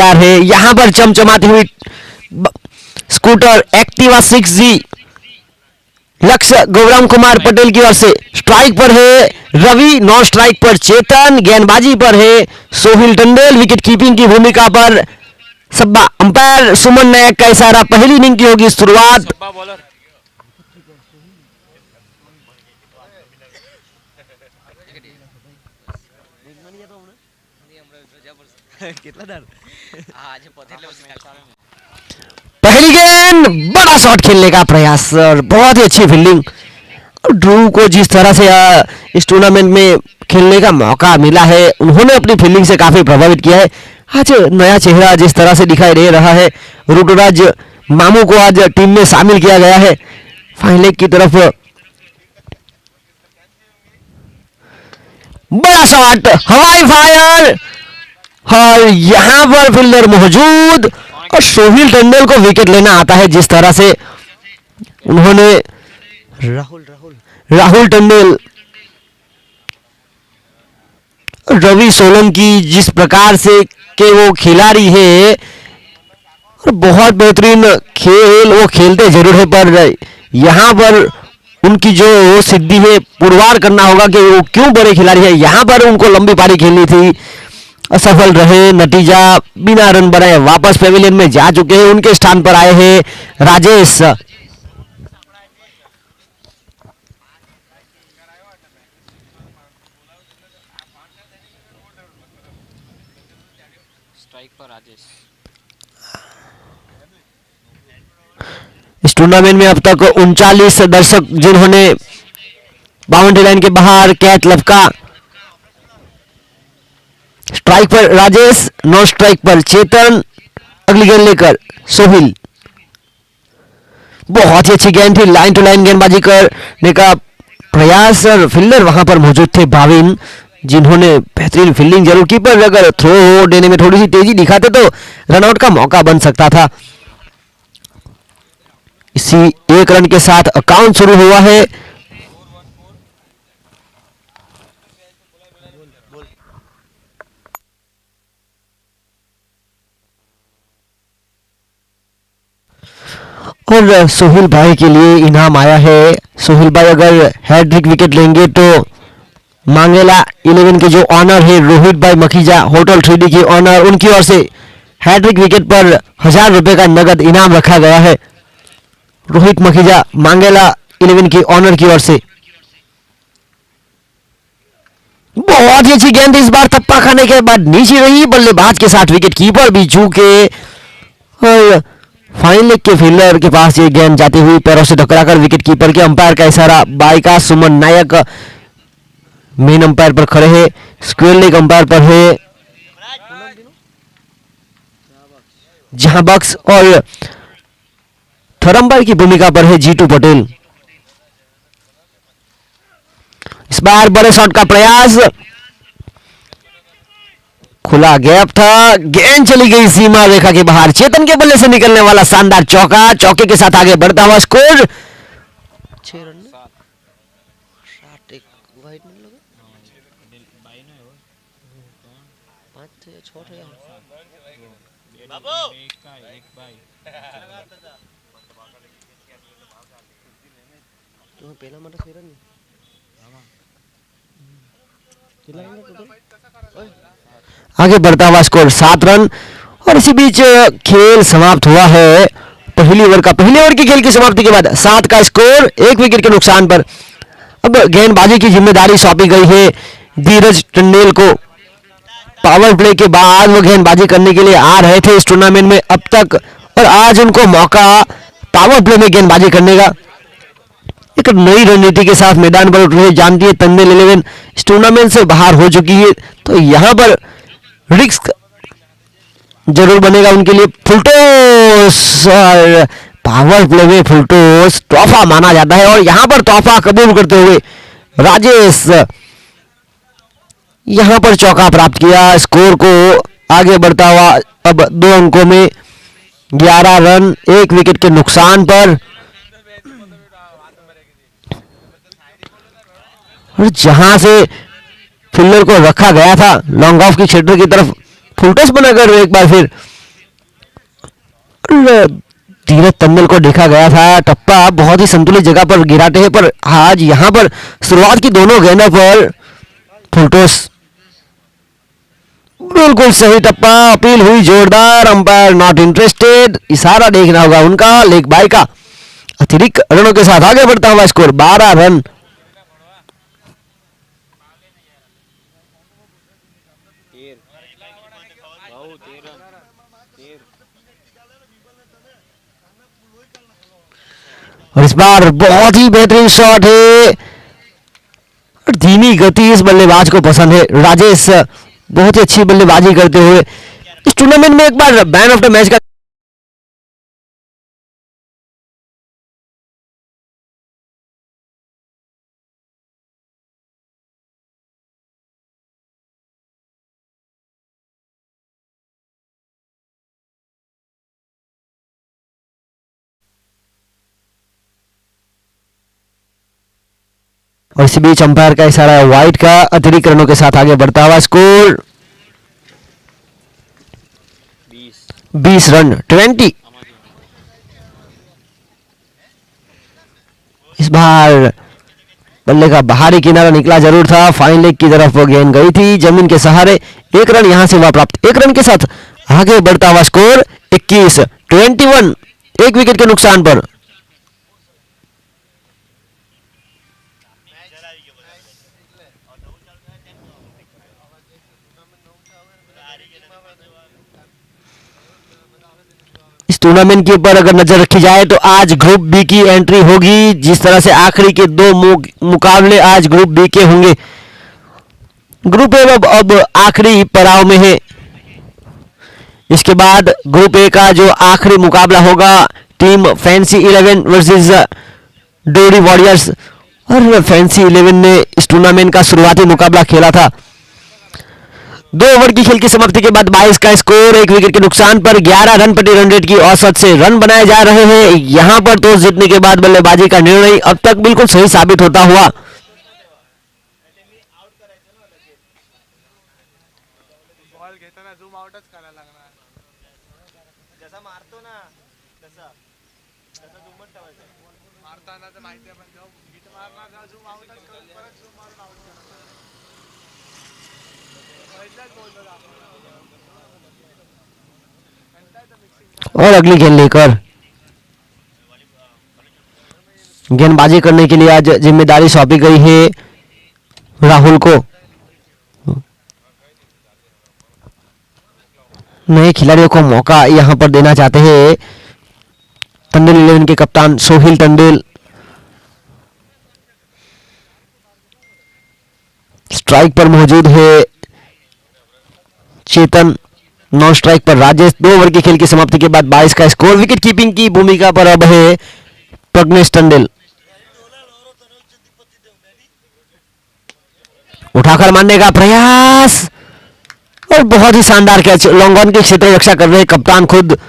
तैयार है। यहां पर चमचमाती हुई स्कूटर एक्टिवा 6G लक्ष्य गौरव कुमार पटेल की ओर से। स्ट्राइक पर है रवि, नॉन स्ट्राइक पर चेतन, गेंदबाजी पर है सोहिल टंडेल, विकेट कीपिंग की भूमिका पर सब्बा। अंपायर सुमन नायक का इशारा, पहली इनिंग की होगी शुरुआत। पहली गेंद, बड़ा शॉट खेलने का प्रयास और बहुत ही अच्छी फील्डिंग। ध्रुव को जिस तरह से इस टूर्नामेंट में खेलने का मौका मिला है, उन्होंने अपनी फील्डिंग से काफी प्रभावित किया है। आज नया चेहरा जिस तरह से दिखाई दे रहा है, ऋतुराज मामू को आज टीम में शामिल किया गया है। फाइनल लेग की तरफ बड़ा शॉट, हवाई फायर और यहां पर फील्डर मौजूद और सोहिल टंडेल को विकेट लेना आता है। जिस तरह से उन्होंने राहुल टंडेल, रवि सोलंकी जिस प्रकार से के वो खिलाड़ी है और बहुत बेहतरीन खेल वो खेलते जरूर है, पर यहां पर उनकी जो सिद्धि है पुरवार करना होगा कि वो क्यों बड़े खिलाड़ी है। यहां पर उनको लंबी पारी खेलनी थी, असफल रहे, नतीजा बिना रन बनाए वापस पेविलियन में जा चुके हैं। उनके स्थान पर आए हैं राजेश। स्ट्राइक पर राजेश। इस टूर्नामेंट में अब तक 39 दर्शक जिन्होंने बाउंड्री लाइन के बाहर कैच लपका। स्ट्राइक पर राजेश, नॉन स्ट्राइक पर चेतन, अगली गेंद लेकर सोहिल। बहुत ही अच्छी गेंद थी, लाइन टू लाइन गेंदबाजी करने का प्रयास और फील्डर वहां पर मौजूद थे भाविन, जिन्होंने बेहतरीन फील्डिंग जरूर की, पर अगर थ्रो देने में थोड़ी सी तेजी दिखाते तो रनआउट का मौका बन सकता था। इसी एक रन के साथ अकाउंट शुरू हुआ है। और सोहिल भाई के लिए इनाम आया है। सोहिल भाई अगर हैट्रिक विकेट लेंगे तो मांगेला 11 के जो ऑनर है रोहित भाई मखीजा, होटल 3D के ऑनर, उनकी ओर से हैट्रिक विकेट पर 1000 रुपए का नगद इनाम रखा गया है। रोहित मखीजा मांगेला 11 के ऑनर की ओर से। बहुत ही अच्छी गेंद, इस बार थप्पा खाने के बाद नीचे रही, बल्लेबाज के साथ विकेट कीपर भी चूके और फाइनल लेग के फील्डर के पास ये गेंद जाती हुई पैरों से टकराकर विकेट कीपर के। अंपायर का इशारा, बाइका सुमन नायक मेन अंपायर पर खड़े हैं, स्क्वेयर लेग अंपायर पर है जहां बक्स और थर्ड अंपायर की भूमिका पर है जीतू पटेल। इस बार बड़े शॉट का प्रयास, खुला गैप था, गेंद चली गई सीमा रेखा के बाहर। चेतन के बल्ले से निकलने वाला शानदार चौका, चौके के साथ आगे बढ़ता हुआ स्कोर 6 रन में 7 एक वाइड नहीं लगा 5 थे 6 थे बाबू एक का एक भाई तो पहला मतलब 6 रन आगे बढ़ता हुआ स्कोर 7 रन। और इसी बीच खेल समाप्त हुआ है। पहली ओवर की खेल की समाप्ति के बाद 7 का स्कोर, 1 विकेट के नुकसान पर। अब गेंदबाजी की जिम्मेदारी सौंपी गई है धीरज टंडेल को। पावर प्ले के बाद वो गेंदबाजी करने के लिए आ रहे थे इस टूर्नामेंट में अब तक, और आज उनको मौका पावर प्ले में गेंदबाजी करने का। एक नई रणनीति के साथ मैदान पर उठ रहे, जानती है टंडेल 11 इस टूर्नामेंट से बाहर हो चुकी है, तो यहां पर रिस्क जरूर बनेगा उनके लिए। फुलटॉस और पावर प्ले में फुलटॉस तोहफा माना जाता है, और यहां पर तोहफा कबूल करते हुए राजेश यहां पर चौका प्राप्त किया। स्कोर को आगे बढ़ता हुआ अब 2 अंकों में 11 रन 1 विकेट के नुकसान पर। और जहां से फील्डर को रखा गया था लॉन्ग ऑफ की क्षेत्र की तरफ, फुलटॉस बनाकर एक बार फिर और धीरज तंदल को देखा गया था, टप्पा बहुत ही संतुलित जगह पर गिराते हैं, पर आज यहां पर शुरुआत की दोनों गेंदों पर फुलटॉस बिल्कुल सही टप्पा, अपील हुई जोरदार, अंपायर नॉट इंटरेस्टेड, इशारा देखना होगा उनका लेग बाय का। अतिरिक्त रनों के साथ आगे बढ़ता हुआ स्कोर 12 रन। और इस बार बहुत ही बेहतरीन शॉट है और धीमी गति इस बल्लेबाज को पसंद है। राजेश बहुत ही अच्छी बल्लेबाजी करते हुए इस टूर्नामेंट में एक बार मैन ऑफ द मैच का। और इसी बीच अंपायर का इशारा है वाइड का। अतिरिक्त रनों के साथ आगे बढ़ता हुआ स्कोर 20 रन 20। इस बार बल्ले का बाहरी किनारा निकला जरूर था, फाइन लेग की तरफ वो गेंद गई थी जमीन के सहारे। एक रन यहां से हुआ प्राप्त, एक रन के साथ आगे बढ़ता हुआ स्कोर 21 एक विकेट के नुकसान पर। इस टूर्नामेंट के ऊपर अगर नजर रखी जाए तो आज ग्रुप बी की एंट्री होगी। जिस तरह से आखिरी के दो मुकाबले आज ग्रुप बी के होंगे, ग्रुप ए अब आखिरी पड़ाव में है। इसके बाद ग्रुप ए का जो आखिरी मुकाबला होगा, टीम फैंसी 11 वर्सेस डोरी वॉरियर्स। और फैंसी 11 ने इस टूर्नामेंट का शुरुआती मुकाबला खेला था। 2 ओवर की खेल की समाप्ति के बाद 22 का स्कोर, एक विकेट के नुकसान पर 11 रन प्रति रन रेट की औसत से रन बनाए जा रहे हैं। यहां पर टॉस जीतने के बाद बल्लेबाजी का निर्णय अब तक बिल्कुल सही साबित होता हुआ। और अगली गेंद लेकर गेंदबाजी करने के लिए आज जिम्मेदारी सौंपी गई है राहुल को। नए खिलाड़ियों को मौका यहां पर देना चाहते हैं टंडन 11 के कप्तान सोहिल टंडेल। स्ट्राइक पर मौजूद है चेतन, नॉन स्ट्राइक पर राजेश। 2 ओवर की खेल की समाप्ति के बाद 22 का स्कोर, विकेट कीपिंग की भूमिका पर अब है प्रज्ञेश टंडेल। उठाकर मारने का प्रयास और बहुत ही शानदार कैच, लॉन्ग ऑन की क्षेत्र रक्षा कर रहे कप्तान खुद।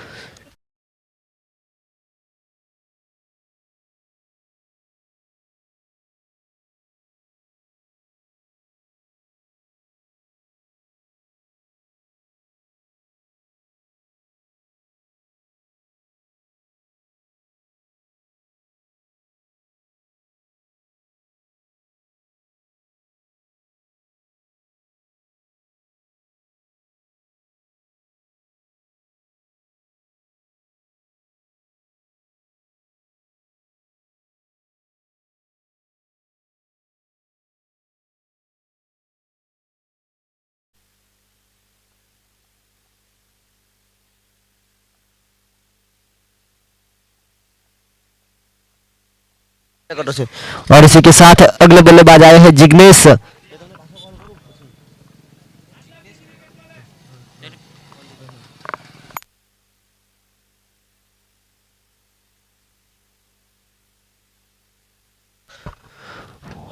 और इसी के साथ अगले बल्लेबाज आए हैं जिग्नेश।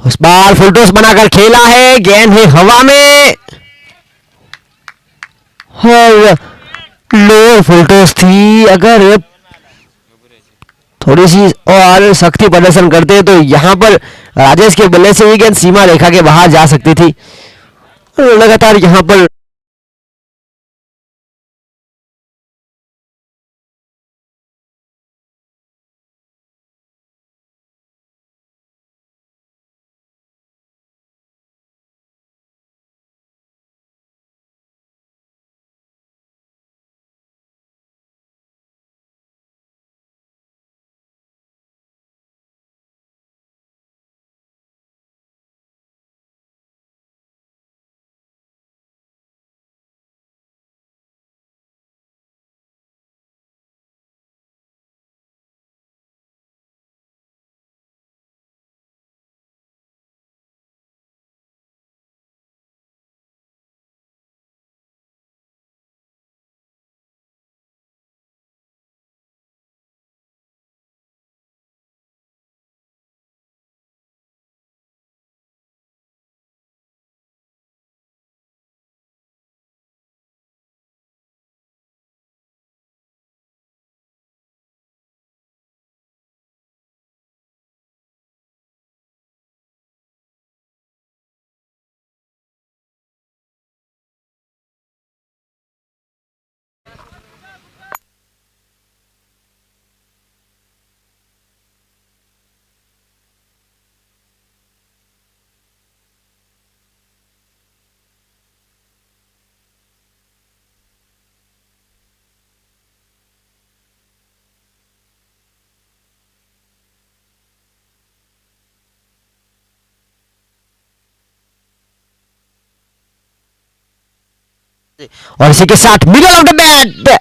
उस बार फुल टॉस बनाकर खेला है, गेंद है हवा में और लोअर फुल टॉस थी। अगर थोड़ी सी और सख्ती प्रदर्शन करते तो यहां पर राजेश के बल्ले से ये गेंद सीमा रेखा के बाहर जा सकती थी। लगातार यहां पर और इसी के साथ middle of the bat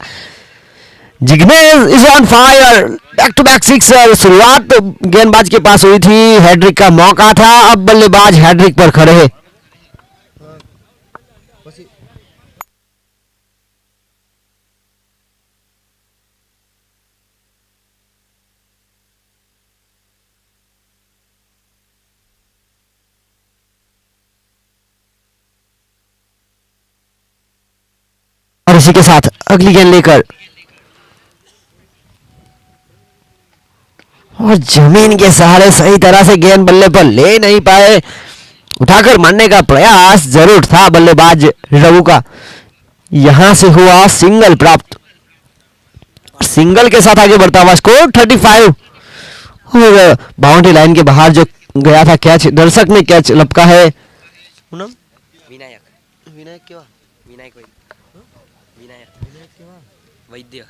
Jignesh is on fire, back to back sixer. शुरुआत गेंदबाज के पास हुई थी, हैट्रिक का मौका था, अब बल्लेबाज हैट्रिक पर खड़े हैं। और इसी के साथ अगली गेंद लेकर और जमीन के सहारे सही तरह से गेंद बल्ले पर ले नहीं पाए, उठाकर मारने का प्रयास जरूर था बल्लेबाज रवु का, यहां से हुआ सिंगल प्राप्त। सिंगल के साथ आगे बढ़ता हुआ स्कोर 35 और बाउंड्री लाइन के बाहर जो गया था कैच, दर्शक ने कैच लपका है। पूनम विनायक विनायक केव्हा विनायक विनायक वैद्य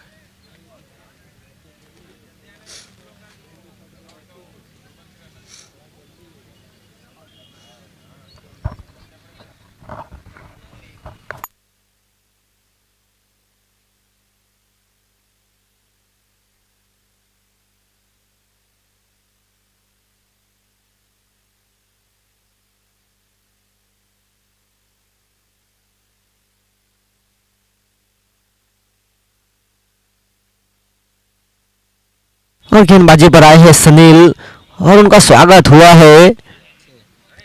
और गेंदबाजी पर आए हैं सुनील और उनका स्वागत हुआ है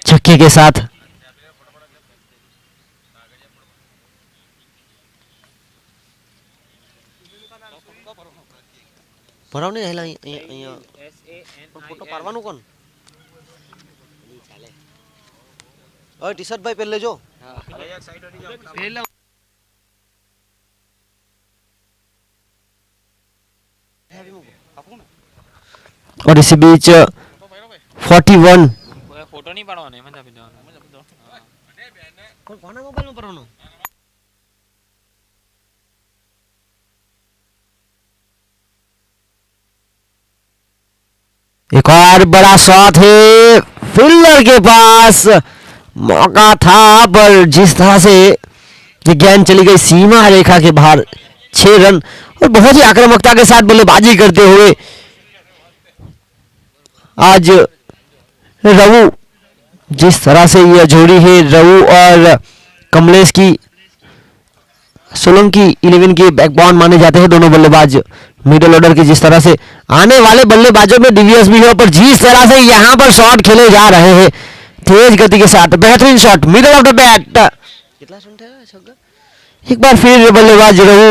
छक्के के साथ। ભરાવ નહીં હેલા અહીંયા ફોટો પાડવાનું કોણ ઓય ટી શર્ટ ભાઈ પહેલે જો और इसी बीच 41 फोटो नहीं पड़वाने मजा भी કોના મોબાઈલમાં ભરવાનું एक और बड़ा शॉट है फील्डर के पास, मौका था पर जिस तरह से ये गेंद चली गई सीमा रेखा के बाहर, 6 रन और बहुत ही आक्रामकता के साथ बल्लेबाजी करते हुए आज रवु, जिस तरह से यह जोड़ी है रवु और कमलेश की, सोलंकी 11 की बैकबोन माने जाते हैं दोनों बल्लेबाज मिडिल ऑर्डर की, जिस तरह से आने वाले बल्लेबाजों में डीवीएस भी है, पर जिस तरह से यहां पर शॉट खेले जा रहे हैं तेज गति के साथ, बेहतरीन shot middle of the bat. કેટલા રન થયા છગ્ગા एक बार फिर बल्लेबाज रवु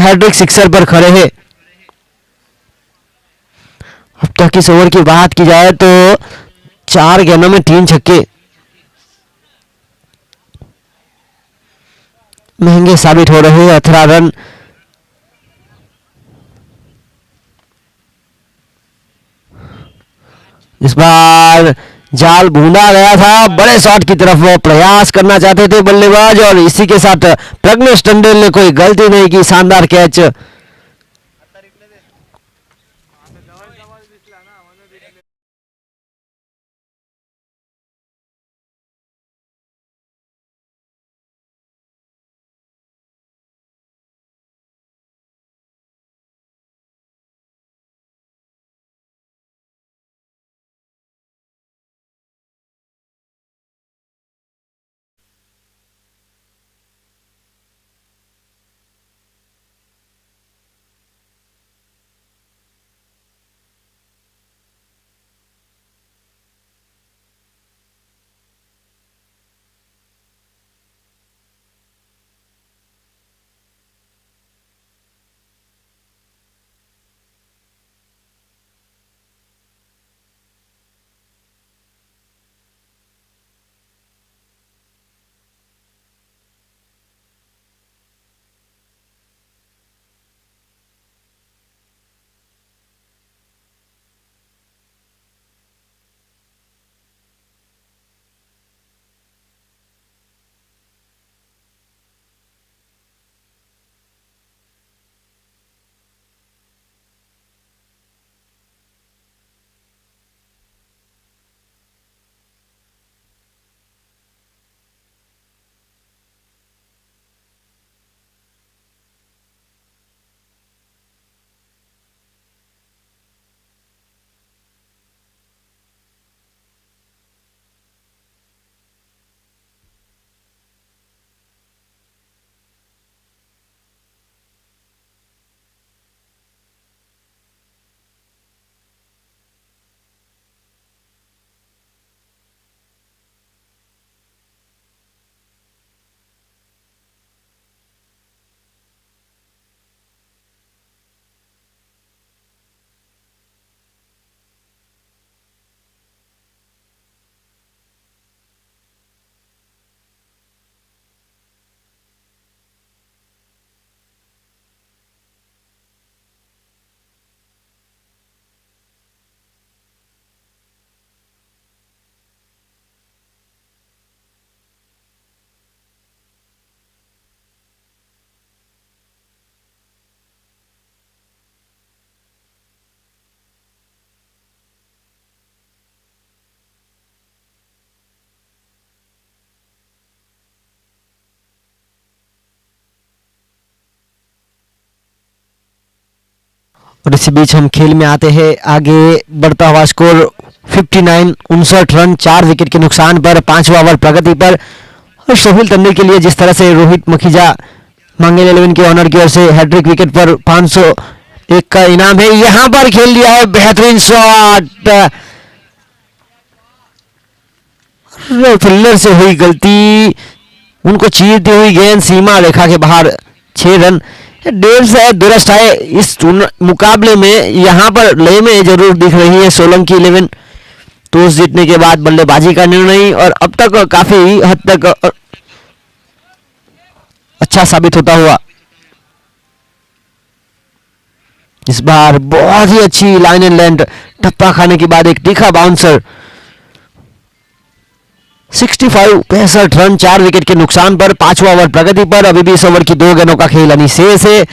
हैट्रिक सिक्सर पर खड़े हैं। अब तक इस ओवर की बात की जाए तो 4 गेंदों में 3 छक्के महंगे साबित हो रहे हैं। 18 रन इस बार जाल भूना गया था, बड़े शॉट की तरफ वो प्रयास करना चाहते थे बल्लेबाज और इसी के साथ प्रज्ञेश टंडेल ने कोई गलती नहीं की, शानदार कैच। और इसी बीच हम खेल में आते हैं आगे बढ़ता हुआ स्कोर 59 59 रन 4 विकेट के नुकसान पर 5वां ओवर प्रगति पर। और सोहेल तंदूर के लिए जिस तरह से रोहित मखीजा मांगेल 11 के ऑनर की ओर से हैट्रिक विकेट पर 501 का इनाम है। यहां पर खेल दिया है बेहतरीन शॉट, फील्डर से हुई गलती, उनको चीरती हुई गेंद सीमा रेखा के बाहर 6 रन। डेढ़ से दुरुस्त है इस मुकाबले में, यहां पर लय में जरूर दिख रही है सोलंकी 11 टॉस जीतने के बाद बल्लेबाजी का निर्णय, और अब तक काफी हद तक अच्छा साबित होता हुआ। इस बार बहुत ही अच्छी लाइन एंड लेंथ, टप्पा खाने के बाद एक तीखा बाउंसर। 65 रन 4 विकेट के नुकसान पर 5वां ओवर प्रगति पर। अभी भी इस ओवर की 2 गेंदों का खेल यानी शेष है।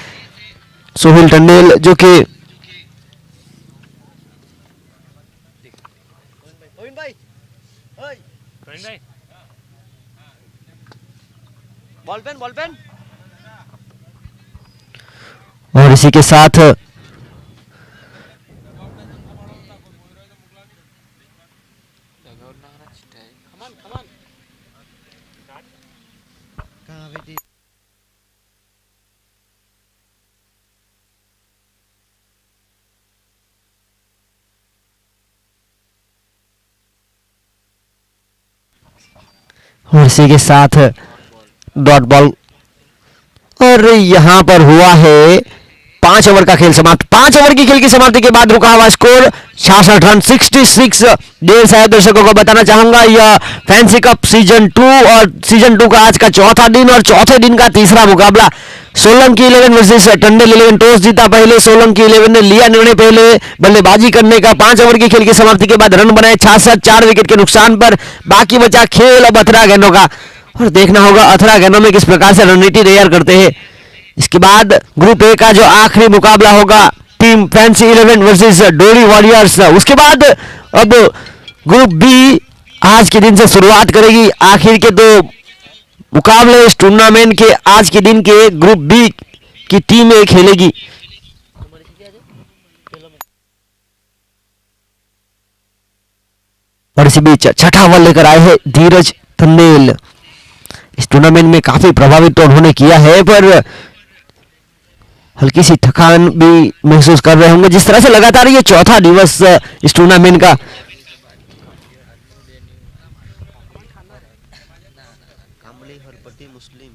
सोहेल टंडेल जो कि बॉल पेन और इसी के साथ और इसी के साथ डॉट बॉल, और यहां पर हुआ है 5 ओवर का खेल समाप्त। 5 ओवर की खेल की समाप्ति के बाद रुका हुआ स्कोर 66 रन 66। देर शायद दर्शकों को बताना चाहूंगा यह फैंसी कप सीजन 2 और सीजन 2 का आज का चौथा दिन और चौथे दिन का तीसरा मुकाबला। सोलंकी 11 वर्सेस टंडेल 11। टॉस जीता पहले सोलंकी 11 ने, लिया निर्णय पहले बल्लेबाजी करने का। 5 ओवर की खेल की समाप्ति के बाद रन बनाए 66 4 विकेट के नुकसान पर। बाकी बचा खेल अब 18 गेंदों का, और देखना होगा 18 गेंदों में किस प्रकार से रणनीति तैयार करते हैं। इसके बाद ग्रुप ए का जो आखिरी मुकाबला होगा टीम फैंसी 11 वर्सेस डोरी वॉरियर्स, उसके बाद अब ग्रुप बी आज के दिन से शुरुआत करेगी। आखिर के 2 मुकाबले इस टूर्नामेंट के आज के दिन के ग्रुप बी की टीमें खेलेगी। और इसी बीच छठा ओवर लेकर आए हैं धीरज तंदेल। इस टूर्नामेंट में काफी प्रभावित तो उन्होंने किया है, पर हल्की सी थकान भी महसूस कर रहे होंगे जिस तरह से लगातार ये चौथा दिवस इस टूर्नामेंट का। कांबळे हरपति मुस्लिम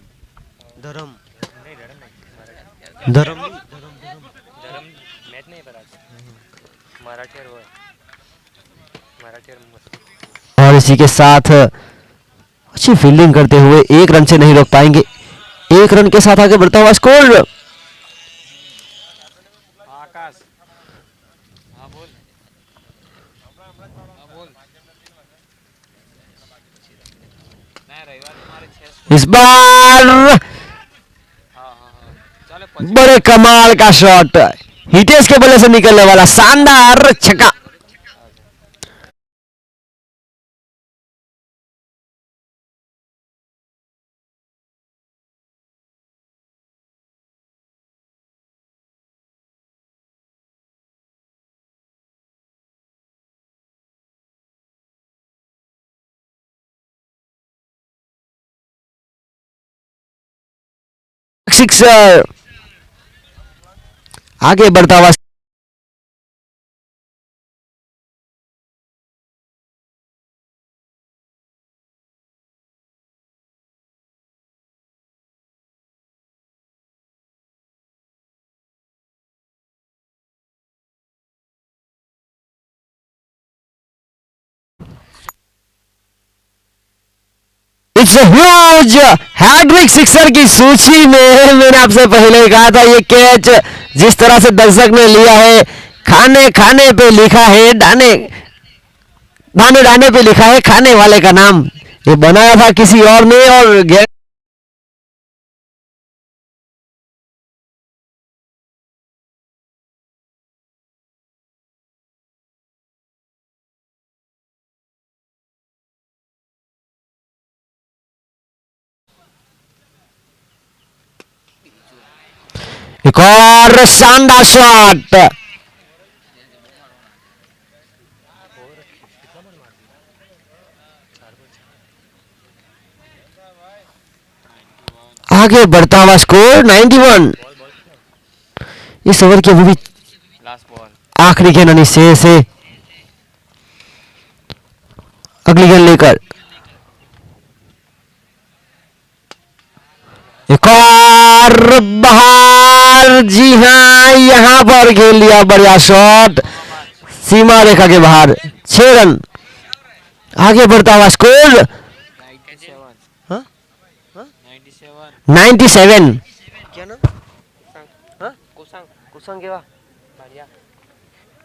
धर्म धर्म मैच नहीं पर मराठी और मुस्लिम। और इसी के साथ अच्छी फील्डिंग करते हुए 1 रन से नहीं रोक पाएंगे। 1 रन के साथ आगे बढ़ता हुआ स्कोर। आकाश हाँ बोल नहीं रविवार तुम्हारे 6 इस बार हाँ चलो बड़े कमाल का शॉट, हितेश के बल्ले से निकलने वाला शानदार छक्का। सिक्सर आगे बढ़ता हुआ इट्स ह्यूज हैट्रिक सिक्सर की सूची में। मैंने आपसे पहले ही कहा था ये कैच जिस तरह से दर्शक ने लिया है, खाने खाने पे लिखा है दाने दाने दाने पे लिखा है खाने वाले का नाम। ये बनाया था किसी और ने, और एक और शानदार शॉट आगे बढ़ता हुआ स्कोर 91। इस ओवर की अभी भी लास्ट बॉल आखिरी गेंद यानी से अगली गेंद लेकर एक और बाहर। जी हाँ, यहां पर खेल लिया बढ़िया शॉट, सीमा रेखा के बाहर। 6 रन। आगे बढ़ता हुआ स्कोर 97 हाँ 97 97। क्या नाम हाँ कुसंग कुसंग के बा बढ़िया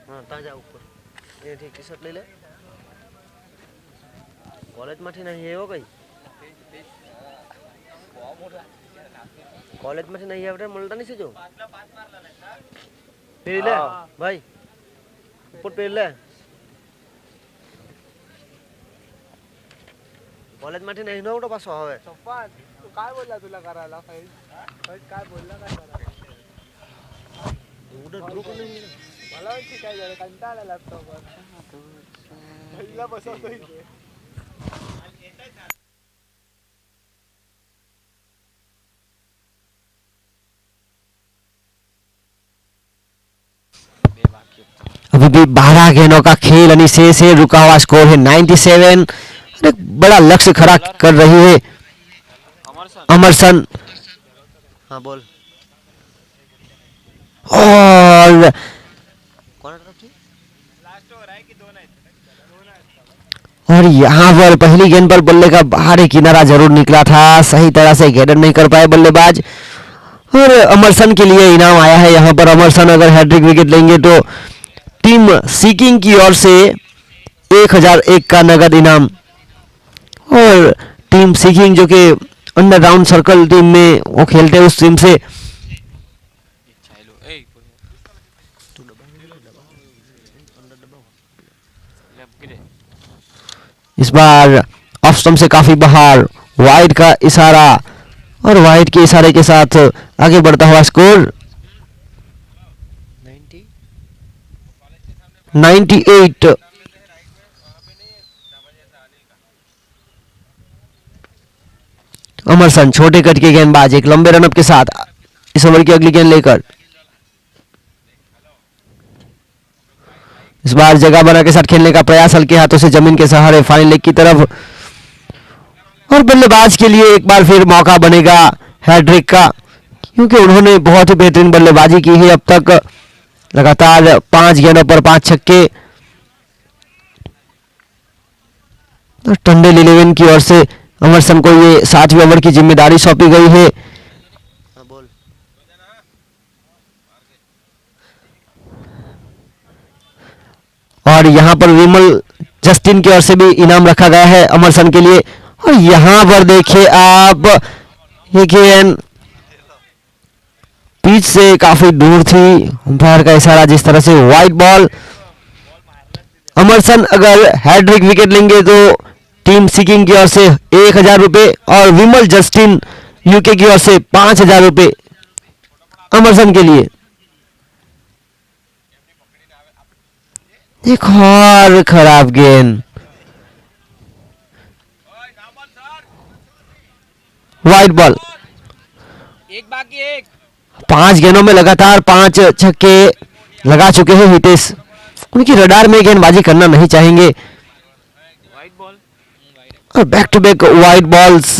हाँ ताजा ऊपर ये ठीक टी शर्ट ले ले कॉलेज માંથી નહીં આવ્યો કઈ कॉलेज માંથી નહીં આવડે મળતા નહીં જો પહેરી લે ભાઈ ઉપર પહેરી લે कॉलेज માંથી નહીં નવડો પાછો હવે काय बोलला तुला करायला काय बोलला काय करायला उडत ग्रुप नाही मला माहिती काय झालं कंटाळा लॅपटॉपवर पहिला बसवतोय ते. अभी भी 12 गेंदों का खेल यानी से रुका हुआ स्कोर है 97। अरे बड़ा लक्ष्य खड़ा कर रही है अमरसन। हाँ बोल और कौन तरफ थी और यहाँ पर पहली गेंद पर बल्ले का बाहरी किनारा जरूर निकला था, सही तरह से गेंद नहीं कर पाए बल्लेबाज। और अमरसन के लिए इनाम आया है यहाँ पर। अमरसन अगर हैट्रिक विकेट लेंगे तो टीम सीकिंग की ओर से 1001 का नगद इनाम। और टीम सीकिंग जो कि अंडर राउंड सर्कल टीम में वो खेलते हैं, उस टीम से इस बार ऑफ स्टंप से काफी बाहर, वाइड का इशारा और वाइड के इशारे के साथ आगे बढ़ता हुआ स्कोर 98। अमरसन छोटे कट के गेंदबाज एक लंबे रनअप के साथ इस ओवर की अगली गेंद लेकर इस बार जगह बना के साथ खेलने का प्रयास, हल्के हाथों से जमीन के सहारे फाइनल लेग की तरफ। और बल्लेबाज के लिए एक बार फिर मौका बनेगा हैट्रिक का, क्योंकि उन्होंने बहुत ही बेहतरीन बल्लेबाजी की है अब तक। लगातार 5 गेंदों पर 5 छक्के। तो टंडे 11 की ओर से अमरसन को ये 7वें ओवर की जिम्मेदारी सौंपी गई है। हाँ बोल और यहाँ पर विमल जस्टिन की ओर से भी इनाम रखा गया है अमरसन के लिए। और यहाँ पर देखिए आप, ये गेंद पिच से काफी दूर थी, अंपायर का इशारा जिस तरह से वाइड बॉल। अमरसन अगर हैट्रिक विकेट लेंगे तो टीम सीकिंग की ओर से 1000 रुपए और विमल जस्टिन यूके की ओर से 5000 रुपए अमरसन के लिए। एक और खराब गेंद, वाइड बॉल। एक बाकी एक 5 गेंदों में लगातार 5 छक्के लगा चुके हैं हितेश। उनकी रडार में गेंदबाजी करना नहीं चाहेंगे। वाइड बॉल और back to back wide balls.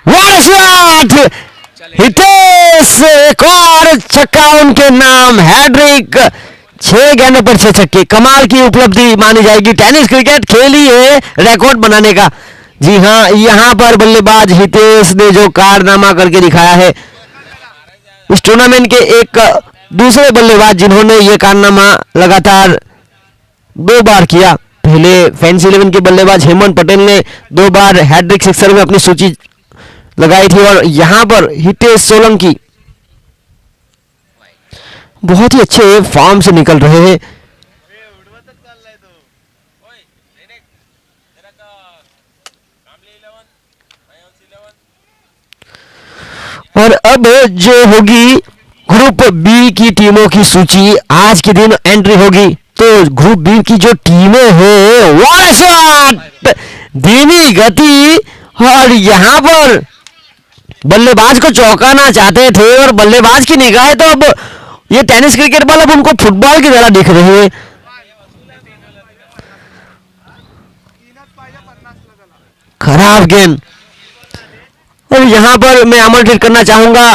What shot! Hitesh एक और छक्का उनके नाम, हैट्रिक। 6 गेंदों पर 6 छक्के, कमाल की उपलब्धि मानी जाएगी। टेनिस क्रिकेट खेली है रिकॉर्ड बनाने का। जी हाँ, यहाँ पर बल्लेबाज हितेश ने जो कारनामा करके दिखाया है, इस टूर्नामेंट के एक दूसरे बल्लेबाज जिन्होंने ये कारनामा लगातार 2 बार किया। पहले फैंसी 11 के बल्लेबाज हेमंत पटेल ने 2 बार हैट्रिक सिक्सर में अपनी सूची लगाई थी। और यहाँ पर हितेश सोलंकी बहुत ही अच्छे फॉर्म से निकल रहे हैं। और अब जो होगी ग्रुप बी की टीमों की सूची आज के दिन एंट्री होगी। तो ग्रुप बी की जो टीमें हैं, वाह शॉट, धीमी गति, और यहां पर बल्लेबाज को चौंकाना चाहते थे और बल्लेबाज की निगाहें तो अब ये टेनिस क्रिकेट बॉल अब उनको फुटबॉल की तरह दिख रही है। खराब गेंद। और यहां पर मैं आमंत्रित करना चाहूंगा,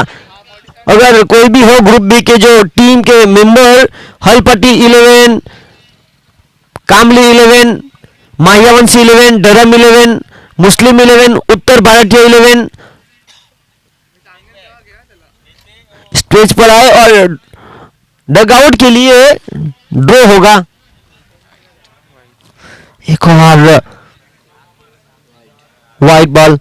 अगर कोई भी हो ग्रुप बी के जो टीम के मेंबर, हलपट्टी 11, कामली 11, माहियावंशी 11, डरम 11, मुस्लिम 11, उत्तर भारतीय 11 स्टेज पर आए और डगआउट के लिए ड्रॉ होगा। एक और व्हाइट बॉल।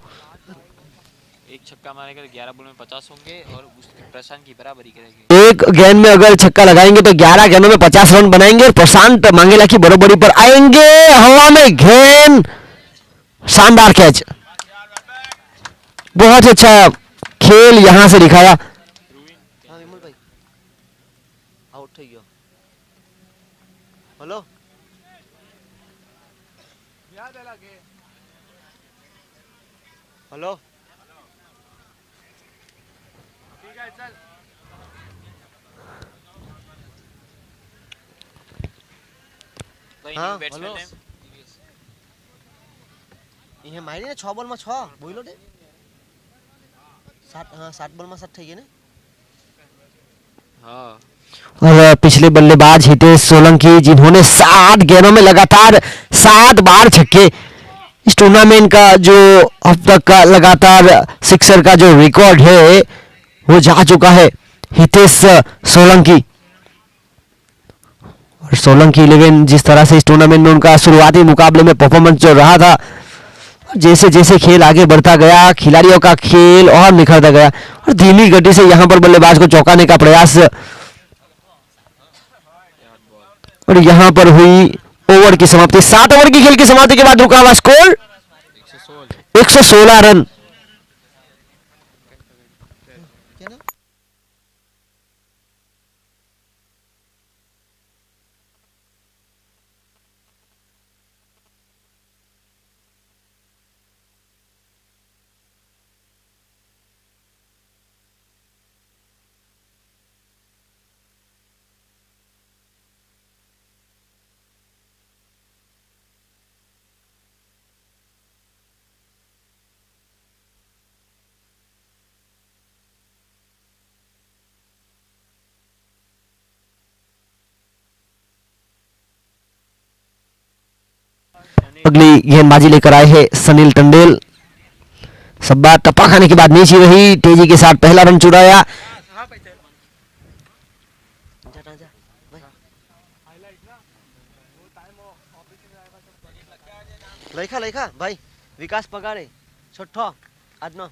एक छक्का मारेगा तो 11 बॉल में 50 होंगे और उसकी प्रशांत की बराबरी करेंगे। एक गेंद में अगर छक्का लगाएंगे तो 11 गेंदों में 50 रन बनाएंगे और प्रशांत मांगेला की बरोबरी पर आएंगे। हवा में गेंद, शानदार कैच, बहुत अच्छा खेल यहां से दिखाया। हाँ विमल भाई आउट થઈ ગયો हेलो हेलो हाँ, बैट्समैन हेलो। है ये मारी ने 6 બોલમાં 6 બોલ્યો ને 7 हाँ 7 બોલમાં 7 થઈ ગયા ને हाँ और पिछले बल्लेबाज हितेश सोलंकी, जिन्होंने 7 गेंदों में लगातार 7 बार छक्के, इस टूर्नामेंट का जो अब तक का लगातार सिक्सर का जो रिकॉर्ड है वो जा चुका है हितेश सोलंकी। और सोलंकी 11 जिस तरह से इस टूर्नामेंट में उनका शुरुआती मुकाबले में परफॉर्मेंस जो रहा था, जैसे जैसे खेल आगे बढ़ता गया, खिलाड़ियों का खेल और निखरता गया और धीमी गति से यहां पर बल्लेबाज को चौंकाने का प्रयास। और यहां पर हुई ओवर की समाप्ति। 7 ओवर की खेल की समाप्ति के बाद रुका हुआ स्कोर 116 रन। क्या ना अगली गेंदबाजी लेकर आए हैं सनील टंडेल। सब्बा टप्पा खाने के बाद नीचे रही, तेजी के साथ पहला रन चुराया। जा जा जा भाई लखा लखा भाई विकास पगारे छठो આજનો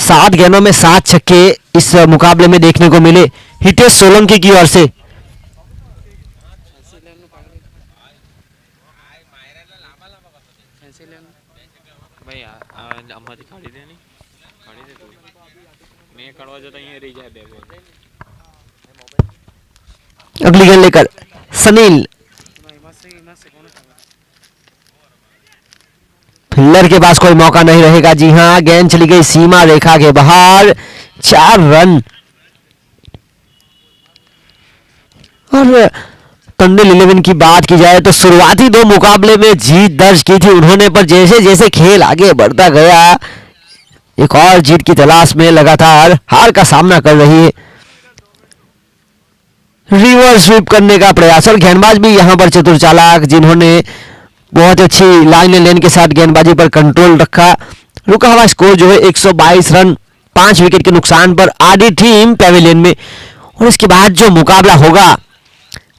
7 गेंदों में 7 छक्के इस मुकाबले में देखने को मिले हितेश सोलंकी की ओर से। भाई અમારી કાઢી દે ની કાઢી દે તું મેં કાઢવા જતા અહીંયા રહી જાય બે બોલ अगली गेंद लेकर सनील, फिल्डर के पास कोई मौका नहीं रहेगा। जी हां, गेंद चली गई सीमा रेखा के बाहर, 4 रन। और टंडेल 11 की बात की जाए तो शुरुआती 2 मुकाबले में जीत दर्ज की थी उन्होंने, पर जैसे जैसे खेल आगे बढ़ता गया एक और जीत की तलाश में लगातार हार का सामना कर रही है। रिवर्स स्वीप करने का प्रयास, और गेंदबाज भी यहां पर चतुर चालाक, जिन्होंने बहुत अच्छी लाइन लेन के साथ गेंदबाजी पर कंट्रोल रखा। रुका हुआ स्कोर जो है 122 रन 5 विकेट के नुकसान पर आधी टीम पैवेलियन में। और इसके बाद जो मुकाबला होगा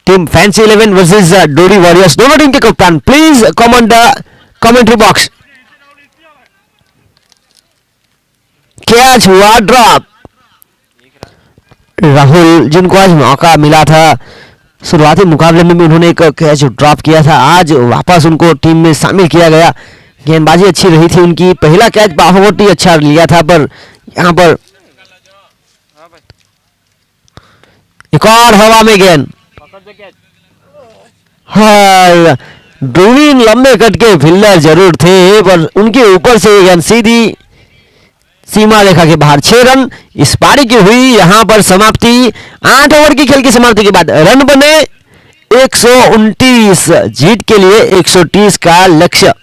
टीम फैंसी 11 वर्सेस डोरी वॉरियर्स, दोनों टीम के कप्तान please comment the commentary box. Catch हुआ ड्रॉप। राहुल, जिनको आज मौका मिला था शुरुआती मुकाबले में भी उन्होंने एक कैच ड्रॉप किया था, आज वापस उनको टीम में शामिल किया गया। गेंदबाजी अच्छी रही थी उनकी, पहला कैच बहुत ही अच्छा लिया था, पर यहाँ पर हाँ भाई एक और हवा में गेंद। पकड़ दो कैच। हाँ, ड्रूविन लंबे कट के फील्डर जरूर थे, पर उनके ऊपर से ये गेंद सीधी सीमा रेखा के बाहर। 6 रन इस पारी की हुई यहाँ पर समाप्ति। 8 ओवर की खेल की समाप्ति के बाद रन बने 129, जीत के लिए 130 का लक्ष्य।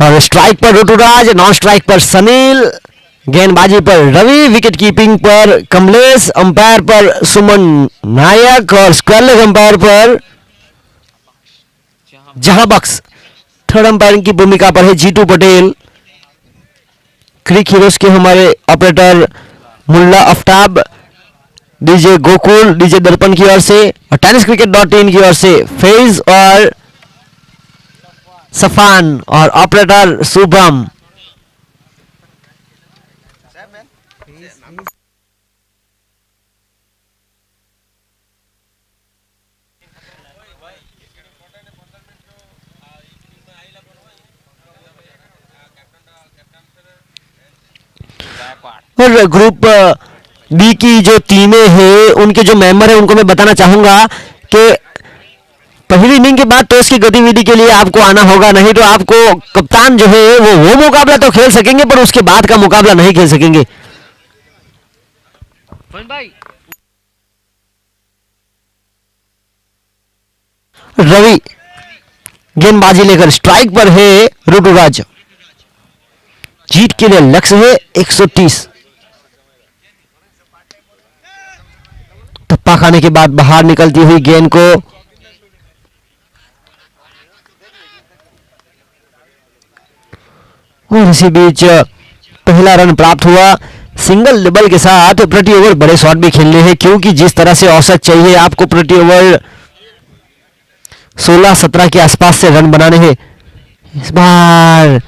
और स्ट्राइक पर ऋतुराज, नॉन स्ट्राइक पर सनील, गेंदबाजी पर रवि, विकेट कीपिंग पर कमलेश, अंपायर पर सुमन नायक और स्क्वायर लेग अंपायर पर जहां बख्श। थर्ड अंपायरिंग की भूमिका पर है जीतू पटेल। क्रिक हीरोज के हमारे ऑपरेटर मुल्ला आफ्ताब, डीजे गोकुल, डीजे दर्पण की ओर से और टेनिस क्रिकेट .in की ओर से फैज और सफान और ऑपरेटर शुभम। और ग्रुप बी की जो टीमें हैं उनके जो मेंबर हैं उनको मैं बताना चाहूंगा कि पहली इनिंग के बाद टॉस की गतिविधि के लिए आपको आना होगा, नहीं तो आपको कप्तान जो है वो मुकाबला तो खेल सकेंगे पर उसके बाद का मुकाबला नहीं खेल सकेंगे। भाई रवि गेंदबाजी लेकर स्ट्राइक पर है ऋतुराज। जीत के लिए लक्ष्य है 130। टप्पा खाने के बाद बाहर निकलती हुई गेंद को और इसी बीच पहला रन प्राप्त हुआ। सिंगल डबल के साथ प्रति ओवर बड़े शॉट भी खेलने हैं, क्योंकि जिस तरह से औसत चाहिए आपको प्रति ओवर 16-17 के आसपास से रन बनाने हैं। इस बार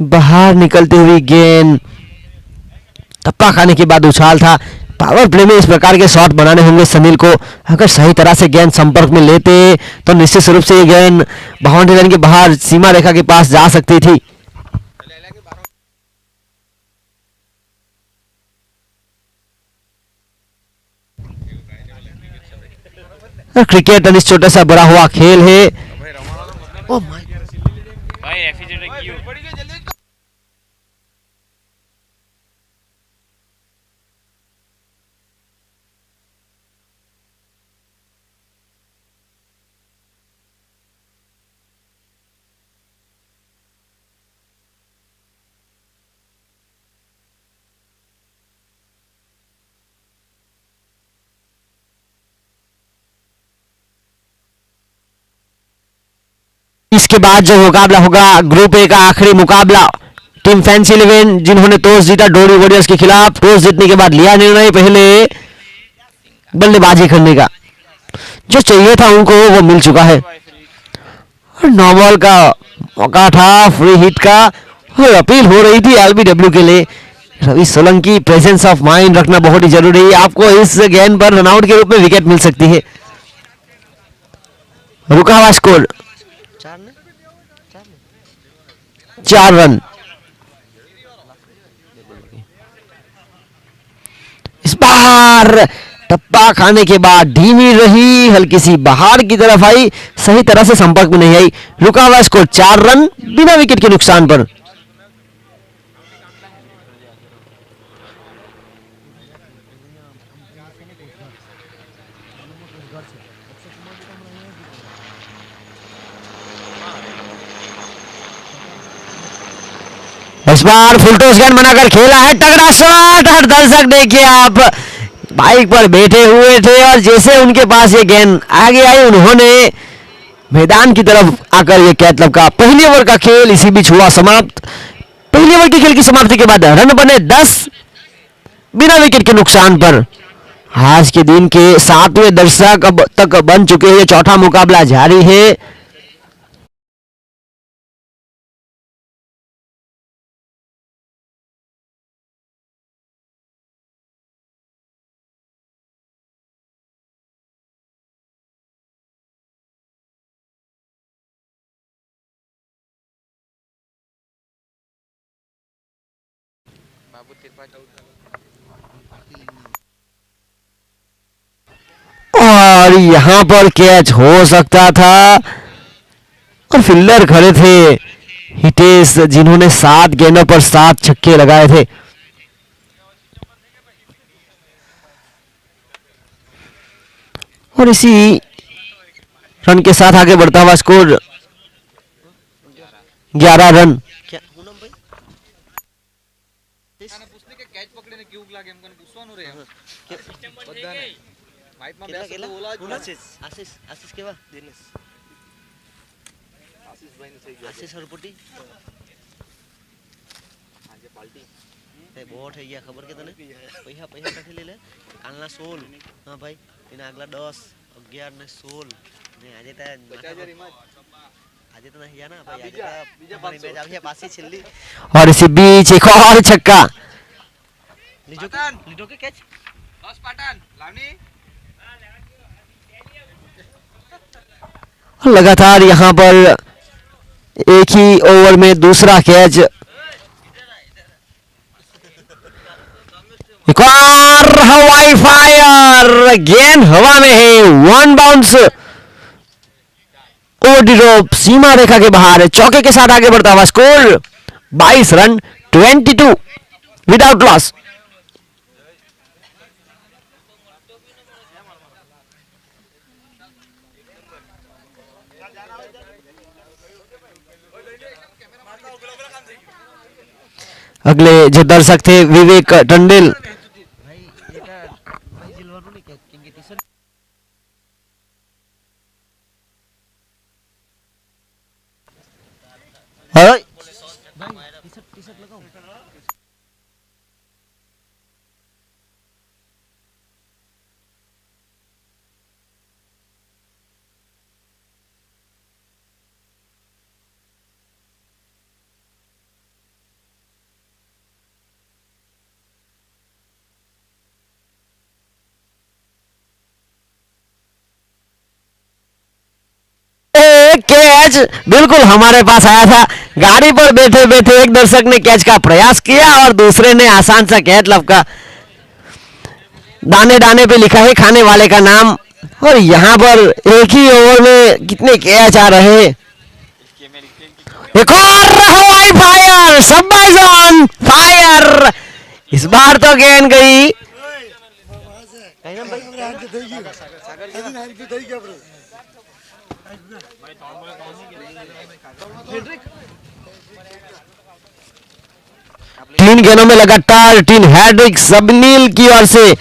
बाहर निकलती हुई गेंद, टप्पा खाने के बाद उछाल था। पावर प्ले में इस प्रकार के शॉट बनाने होंगे सनील को। अगर सही तरह से गेंद संपर्क में लेते तो निश्चित रूप से ये गेंद बाउंड्री लाइन के बाहर सीमा रेखा के पास जा सकती थी। क्रिकेट टेनिस छोटा सा बड़ा हुआ खेल है। ओ माय भाई एफिशिएंट क्यों इसके बाद जो मुकाबला होगा ग्रुप ए का आखिरी मुकाबला, टीम फैंसी 11 जिन्होंने टॉस जीता डोरी वॉरियर्स के खिलाफ, टॉस जीतने के बाद लिया निर्णय पहले बल्लेबाजी करने का। जो चाहिए था उनको वो मिल चुका है। नॉर्मल का मौका था फ्री हिट का और अपील हो रही थी एलबीडब्ल्यू के लिए। Ravi Solanki presence of mind रखना बहुत ही जरूरी है। आपको इस गेंद पर रनआउट के रूप में विकेट मिल सकती है। रुका हुआ स्कोर 4 रन। इस बार टप्पा खाने के बाद धीमी रही, हल्की सी बाहर की तरफ आई, सही तरह से संपर्क में नहीं आई। रुका हुआ स्कोर 4 रन बिना विकेट के नुकसान पर। इस बार फुल टॉस गेंद बनाकर खेला है, तगड़ा शॉट। और दर्शक देखिए आप बाइक पर बैठे हुए थे और जैसे उनके पास ये गेंद आगे आई उन्होंने मैदान की तरफ आकर ये कैटलब का पहले ओवर का खेल इसी बीच हुआ समाप्त। पहले ओवर के खेल की समाप्ति के बाद रन बने 10 बिना विकेट के नुकसान पर। आज के दिन के 7वें दर्शक अब तक बन चुके हैं। चौथा मुकाबला जारी है। और यहां पर कैच हो सकता था और फील्डर खड़े थे हितेश, जिन्होंने 7 गेंदों पर 7 छक्के लगाए थे। और इसी रन के साथ आगे बढ़ता हुआ स्कोर 11 रन। क्या पूनम भाई પૂછને કે કેચ પકડીને કેવું લાગે એમ કને પૂછવાનું રે બધાને માઇકમાં केला બેસો केला તો બોલા જ ને. आशीष आशीष आशीष केवा दिनेश આશીષભાઈને થઈ ગયા आशीष हरपुटी આજે પાર્ટી તે બહુ થઈ ગયા ખબર કે તને પૈસા પૈસા કાથી લઈ લે કાલના 16 હા ભાઈ એના આગલા 10 11 ને 16 ને આજે તા 50,000 એમાં જ. આજે તો નહીં જાના ભાઈ આજે બીજા- તો બીજા અમારી 500. મેચ આવી है पासी छिल्ली और इसी बीच एक और छक्का। लीडो पठान। लीडो के कैच બસ પાટણ લાવની लगातार यहां पर एक ही ओवर में दूसरा कैच हवाई फायर, गेंद हवा में है, one bounce over the rope, सीमा रेखा के बाहर, चौके के साथ आगे बढ़ता हुआ स्कोर 22 रन 22 विदाउट लॉस। अगले जो दर्शक थे विवेक टंडेल, भाई এটা ভাই জিলওয়ানো নি কিংকে টিশার্ট और भाई टी-शर्ट लगाओ। कैच बिल्कुल हमारे पास आया था, गाड़ी पर बैठे बैठे एक दर्शक ने कैच का प्रयास किया और दूसरे ने आसान सा कैच लपका। दाने दाने पे लिखा है खाने वाले का नाम, और यहाँ पर एक ही ओवर में कितने कैच आ रहे हैं। एक और हवाई फायर, शाबाश ऑन फायर, इस बार तो गेंद गई। कहीं ना भाई तीन गेंदों में लगातार 3 हैट्रिक सबनील की ओर से।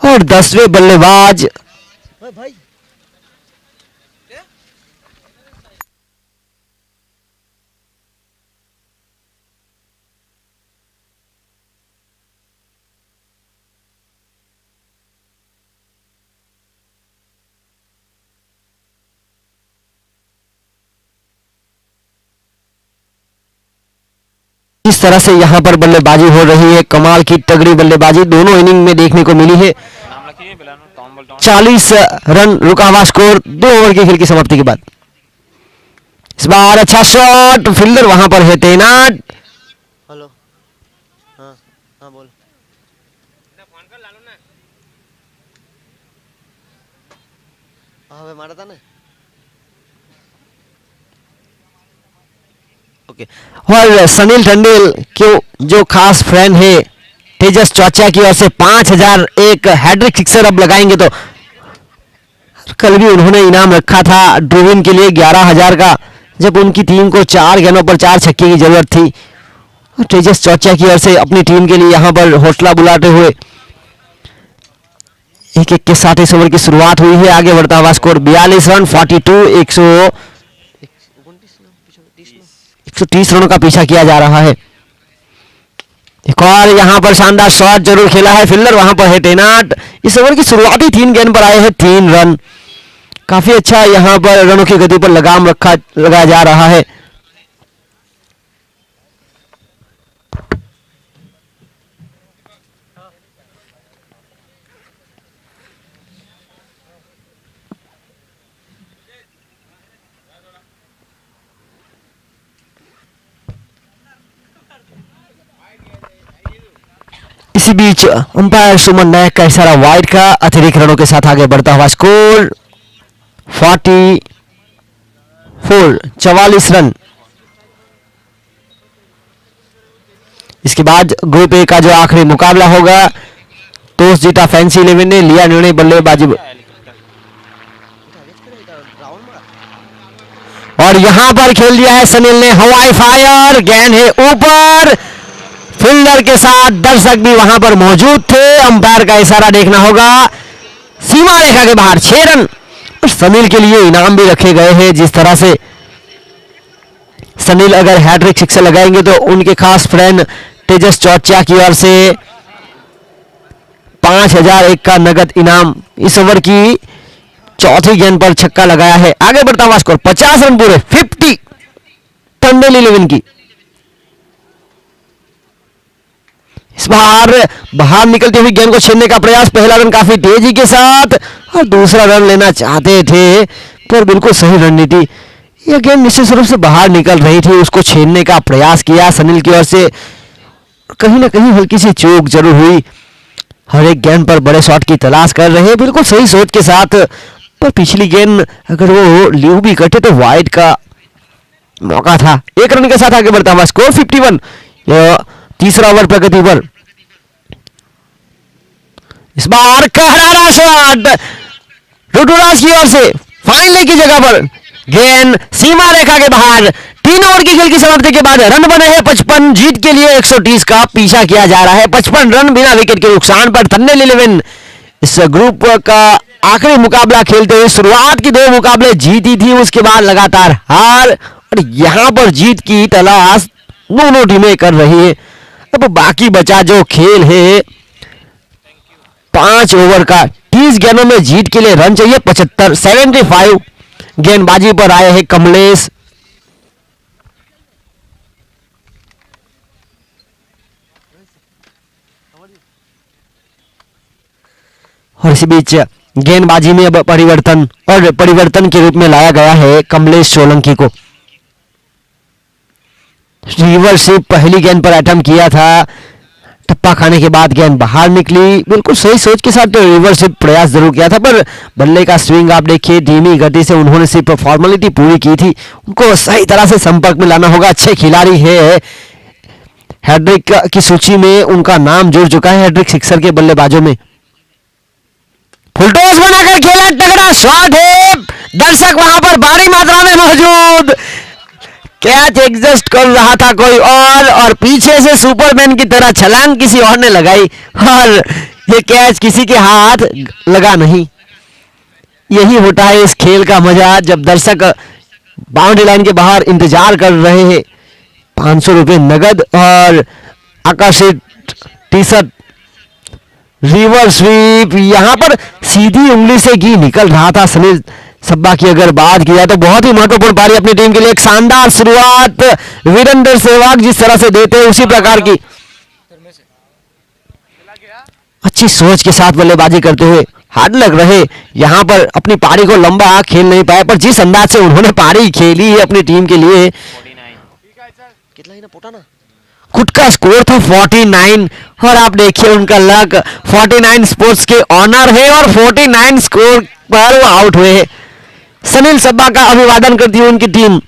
और 10वें बल्लेबाज ओए भाई इस तरह से यहाँ पर बल्लेबाजी हो रही है, कमाल की तगड़ी बल्लेबाजी दोनों इनिंग में देखने को मिली है। नाम रखिए बिलानो टॉम्बल टॉम 40 रन रुका हुआ स्कोर 2 ओवर की खेल की समाप्ति के बाद। इस बार अच्छा शॉट, फील्डर वहां पर है तैनात। हेलो हाँ हाँ बोल હવે મારા તા ને ओके और सनील टंडेल के जो खास फ्रेंड है तेजस चौचा की ओर से 5000 एक हैट्रिक सिक्सर अब लगाएंगे। तो कल भी उन्होंने इनाम रखा था ड्रोविन के लिए 11000 का, जब उनकी टीम को 4 गेंदों पर 4 छक्के की जरूरत थी। और तेजस चौचा की ओर से अपनी टीम के लिए यहां पर हौसला बुलाते हुए एक एक के साथ इस ओवर की शुरुआत हुई है। आगे बढ़ता हुआ स्कोर 42 रन 42 130 रनों का पीछा किया जा रहा है। एक और यहां पर शानदार शॉट जरूर खेला है, फील्डर वहां पर है तैनात। इस ओवर की शुरुआती 3 गेंद पर आए हैं 3 रन, काफी अच्छा यहां पर रनों की गति पर लगाम लगाया जा रहा है। इसी बीच अंपायर सुमन नायक का इशारा वाइड का, अतिरिक्त रनों के साथ आगे बढ़ता हुआ स्कोर 44 रन। इसके बाद ग्रुप ए का जो आखिरी मुकाबला होगा, टॉस जीता फैंसी 11 ने, लिया निर्णय बल्लेबाजी। और यहां पर खेल दिया है सनील ने हवाई फायर, गेंद है ऊपर, फील्डर के साथ दर्शक भी वहां पर मौजूद थे। अंपायर का इशारा देखना होगा, सीमा रेखा के बाहर 6 रन। सनील के लिए इनाम भी रखे गए हैं। जिस तरह से सनील अगर हैट्रिक सिक्सर लगाएंगे तो उनके खास फ्रेंड तेजस चौचा की ओर से 5001 का नगद इनाम। इस ओवर की चौथी गेंद पर छक्का लगाया है। आगे बढ़ता हुआ स्कोर 50 रन पूरे 50 टंडेल 11 की। इस बार बाहर निकलती हुई गेंद को छीनने का प्रयास, पहला रन काफी तेजी के साथ और दूसरा रन लेना चाहते थे पर बिल्कुल सही रणनीति। यह गेंद निश्चित रूप से बाहर निकल रही थी, उसको छीनने का प्रयास किया सनील की ओर से, कहीं ना कहीं हल्की सी चूक जरूर हुई। हर एक गेंद पर बड़े शॉट की तलाश कर रहे हैं, बिल्कुल सही सोच के साथ, पर पिछली गेंद अगर वो लीव भी करते तो वाइड का मौका था। एक रन के साथ आगे बढ़ता हुआ स्कोर 51। यह तीसरा ओवर प्रगति पर। इस बार कहरारा शॉट ऋतुराज की ओर से फाइन लेग की जगह पर, गेंद सीमा रेखा के बाहर। 3 ओवर की खेल की समाप्ति के बाद रन बने हैं 55। जीत के लिए 130 का पीछा किया जा रहा है। 55 रन बिना विकेट के नुकसान पर थंडेल 11 इस ग्रुप का आखिरी मुकाबला खेलते हुए शुरुआत की 2 मुकाबले जीती थी, उसके बाद लगातार हार, और यहां पर जीत की तलाश दोनों टीमें कर रही है। अब बाकी बचा जो खेल है 5 ओवर का, 30 गेंदों में जीत के लिए रन चाहिए 75, 75। गेंदबाजी पर आए हैं कमलेश। और इसी बीच गेंदबाजी में अब परिवर्तन, और परिवर्तन के रूप में लाया गया है कमलेश सोलंकी को। रिवर्स स्वीप पहली गेंद पर अटेम्प्ट किया था, टप्पा खाने के बाद गेंद बाहर निकली, बिल्कुल सही सोच के साथ तो रिवर्स स्वीप प्रयास जरूर किया था, पर बल्ले का स्विंग आप देखिए, धीमी गति से उन्होंने सिर्फ फॉर्मेलिटी पूरी की थी, उनको सही तरह से संपर्क में लाना होगा। अच्छे खिलाड़ी है, हैट्रिक की सूची में उनका नाम जुड़ चुका है हैट्रिक सिक्सर के बल्लेबाजों में। फुलटॉस बनाकर खेला, तगड़ा शॉट है, दर्शक वहां पर भारी मात्रा में मौजूद, कैच एडजस्ट कर रहा था कोई और पीछे से सुपरमैन की तरह छलांग किसी और ने लगाई, और ये कैच किसी के हाथ लगा नहीं। यही होता है इस खेल का मजा, जब दर्शक बाउंड्री लाइन के बाहर इंतजार कर रहे हैं। 500 रुपये नगद और आकर्षित टी शर्ट। रिवर्स स्वीप, यहां पर सीधी उंगली से घी निकल रहा था। सनील सब्बा की अगर बात की जाए तो बहुत ही महत्वपूर्ण पारी अपनी टीम के लिए। एक शानदार शुरुआत वीरेंद्र सहवाग जिस तरह से देते हैं उसी प्रकार की अच्छी सोच के साथ बल्लेबाजी करते हुए हार्ड लग रहे, यहां पर अपनी पारी को लंबा खेल नहीं पाए, पर जिस अंदाज से उन्होंने पारी खेली है अपनी टीम के लिए, 49 कितना ही ना पोटा ना, खुद का स्कोर था 49, और आप देखिए उनका लक 49 स्पोर्ट्स के ऑनर है और 49 स्कोर पर वो आउट हुए हैं। सनील सब्बा का अभिवादन करती है उनकी टीम।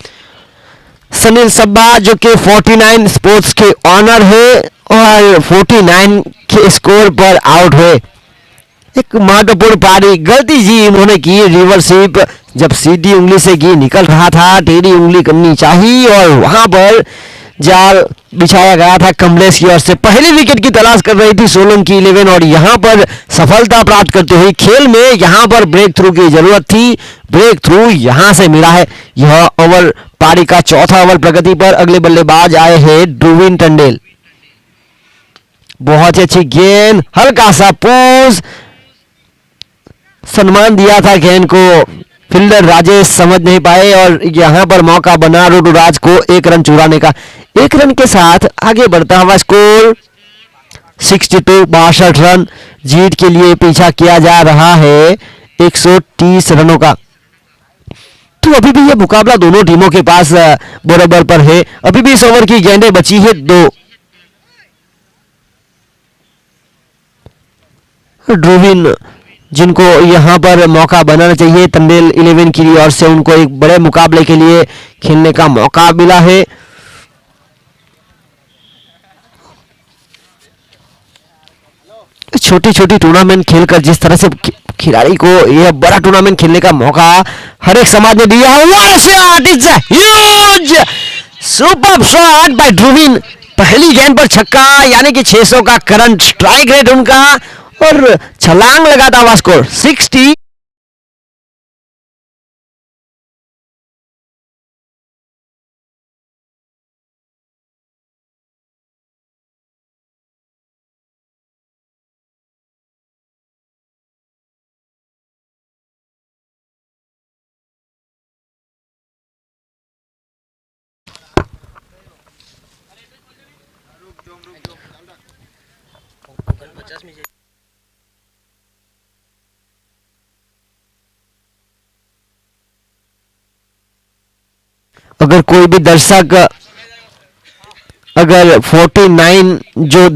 सनील सब्बा जो कि 49 स्पोर्ट्स के ऑनर है और 49 के स्कोर पर आउट हुए। एक महत्वपूर्ण पारी, गलती जी उन्होंने की रिवर्स स्वीप, जब सीधी उंगली से घी निकल रहा था टेढ़ी उंगली करनी चाहिए, और वहां पर जाल बिछाया गया था कमलेश की ओर से। पहली विकेट की तलाश कर रही थी सोलंकी 11, और यहां पर सफलता प्राप्त करते हुए खेल में यहां पर ब्रेक थ्रू की जरूरत थी, ब्रेक थ्रू यहां से मिला है। यह ओवर पारी का चौथा ओवर प्रगति पर। अगले बल्लेबाज आए हैं ध्रुवीन टंडेल। बहुत ही अच्छी गेंद, हल्का सा पूज, सम्मान दिया था गेंद को, फील्डर राजेश समझ नहीं पाए, और यहां पर मौका बना ऋतुराज को 1 रन चुराने का। 1 रन के साथ आगे बढ़ता हुआ स्कोर 62, 62 रन। जीत के लिए पीछा किया जा रहा है 130 रनों का। तो अभी भी यह मुकाबला दोनों टीमों के पास बराबर पर है। अभी भी इस ओवर की गेंदें बची है 2। ध्रुवीन जिनको यहां पर मौका बनाना चाहिए, टंडेल 11 की ओर से उनको एक बड़े मुकाबले के लिए खेलने का मौका मिला है। छोटी छोटी टूर्नामेंट खेलकर जिस तरह से खिलाड़ी को यह बड़ा टूर्नामेंट खेलने का मौका हर एक समाज ने दिया है। What a shot! It's a huge superb shot by ध्रुवीन। पहली गेंद पर छक्का, यानी कि 600 का करंट स्ट्राइक रेट उनका, और छलांग लगाता हुआ स्कोर 60। अगर कोई भी दर्शक अगर 49 जो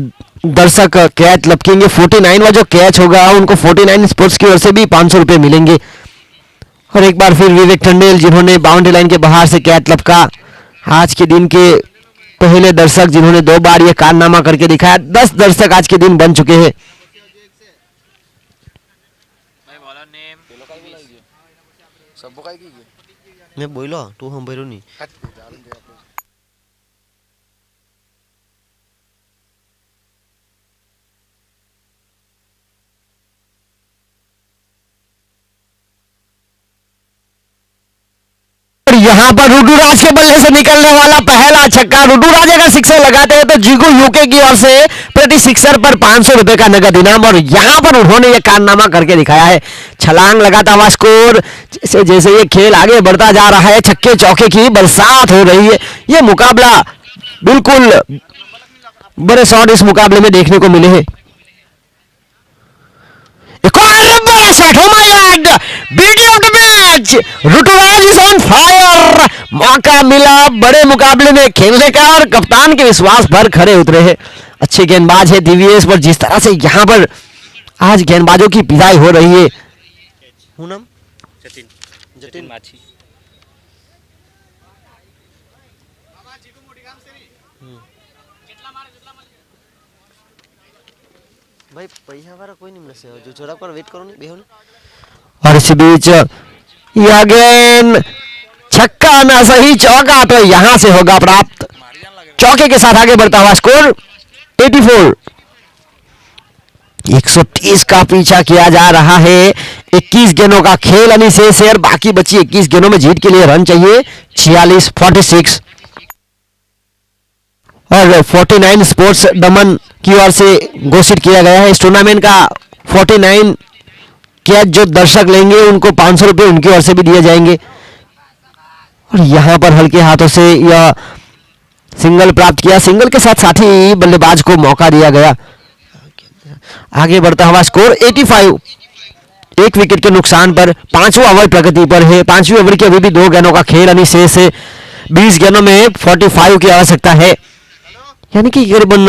दर्शक कैच लपकेंगे, 49 वा जो कैच होगा उनको 49 स्पोर्ट्स की ओर से भी 500 रुपये मिलेंगे। और एक बार फिर विवेक टंडेल जिन्होंने बाउंड्री लाइन के बाहर से कैच लपका, आज के दिन के पहले दर्शक जिन्होंने 2 बार यह कारनामा करके दिखाया। 10 दर्शक आज के दिन बन चुके हैं। भाई बोलो नेम सबको काय की मैं बोलो तू हम भरो नहीं। और यहाँ पर रुडूराज के बल्ले से निकलने वाला पहला छक्का। रुडूराज अगर सिक्सर लगाते हैं तो जीगू यूके की ओर से प्रति सिक्सर पर 500 रुपए का नगद इनाम। और यहाँ पर उन्होंने ये कारनामा करके दिखाया है। छलांग लगाता हुआ स्कोर। जैसे जैसे ये खेल आगे बढ़ता जा रहा है, छक्के चौके की बरसात हो रही है। ये मुकाबला बिल्कुल बड़े शॉट इस मुकाबले में देखने को मिले हैं। एक और बड़ा शॉट, oh my God! Beauty of the match! Ruturaj is on fire! मौका मिला बड़े मुकाबले में खेलने का और कप्तान के विश्वास भर खड़े उतरे हैं। अच्छे गेंदबाज है दिव्येश, पर जिस तरह से यहाँ पर आज गेंदबाजों की पिदाई हो रही है। पूनम जतिन जतिन माछी भाई पैसा वाला कोई नहीं मिले जो जोड़ा पर वेट करो नहीं बेहो ने। और इसी बीच यह गेंद छक्का ना सही, चौका तो यहां से होगा प्राप्त। चौके के साथ आगे बढ़ता हुआ स्कोर 84। 130 का पीछा किया जा रहा है। 21 गेंदों का खेल अभी शेष है और बाकी बची 21 गेंदों में जीत के लिए रन चाहिए 46-46। और 49 स्पोर्ट्स दमन की ओर से घोषित किया गया है इस टूर्नामेंट का 49 कैच जो दर्शक लेंगे उनको 500 रुपये उनकी ओर से भी दिए जाएंगे। और यहां पर हल्के हाथों से यह सिंगल प्राप्त किया। सिंगल के साथ साथ ही बल्लेबाज को मौका दिया गया। आगे बढ़ता हुआ स्कोर 85। एक विकेट के नुकसान पर 5वां ओवर प्रगति पर है। 5वीं ओवर की अभी भी 2 गेंदों का खेल अभी शेष है। 20 गेंदों में 45 की आवश्यकता है, यानी कि करीबन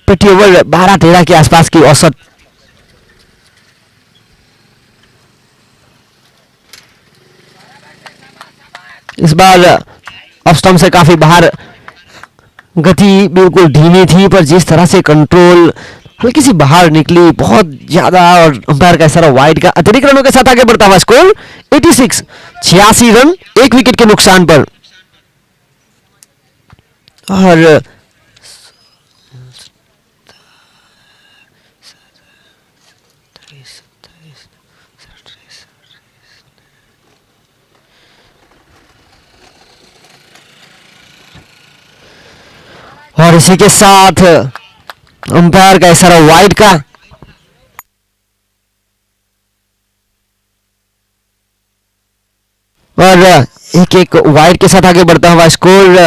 प्रति ओवर 12-13 के आसपास की औसत। इस बार ऑफ स्टंप से काफी बाहर, गति बिल्कुल धीमी थी, पर जिस तरह से कंट्रोल हल्की सी बाहर निकली बहुत ज्यादा। और अंपायर का इशारा वाइड का। अतिरिक्त रनों के साथ आगे बढ़ता हुआ स्कोर 86। 86 रन एक विकेट के नुकसान पर। और इसी के साथ अंपायर का इशारा वाइड का। और एक एक वाइड के साथ आगे बढ़ता हुआ स्कोर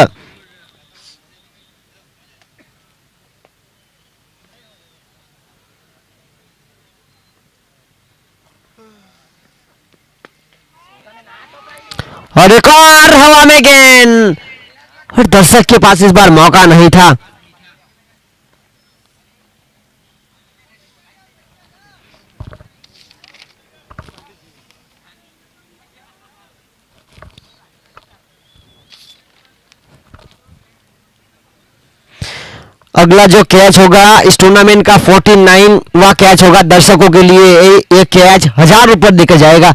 और एक और हवा में गेंद। और दर्शक के पास इस बार मौका नहीं था। अगला जो कैच होगा इस टूर्नामेंट का 49वां कैच होगा। दर्शकों के लिए एक कैच 1000 रुपये देकर जाएगा,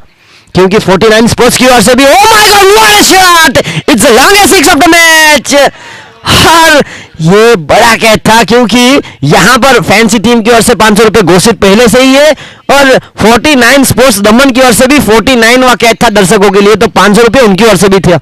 क्योंकि 49 स्पोर्ट्स की ओर से भी oh my God what a shot, it's the longest six of the match. और ये बड़ा कैच था, क्योंकि यहां पर फैंसी टीम की ओर से 500 रुपये घोषित पहले से ही है और 49 स्पोर्ट्स दमन की ओर से भी 49वां कैच था दर्शकों के लिए, तो 500 रुपये उनकी ओर से भी था।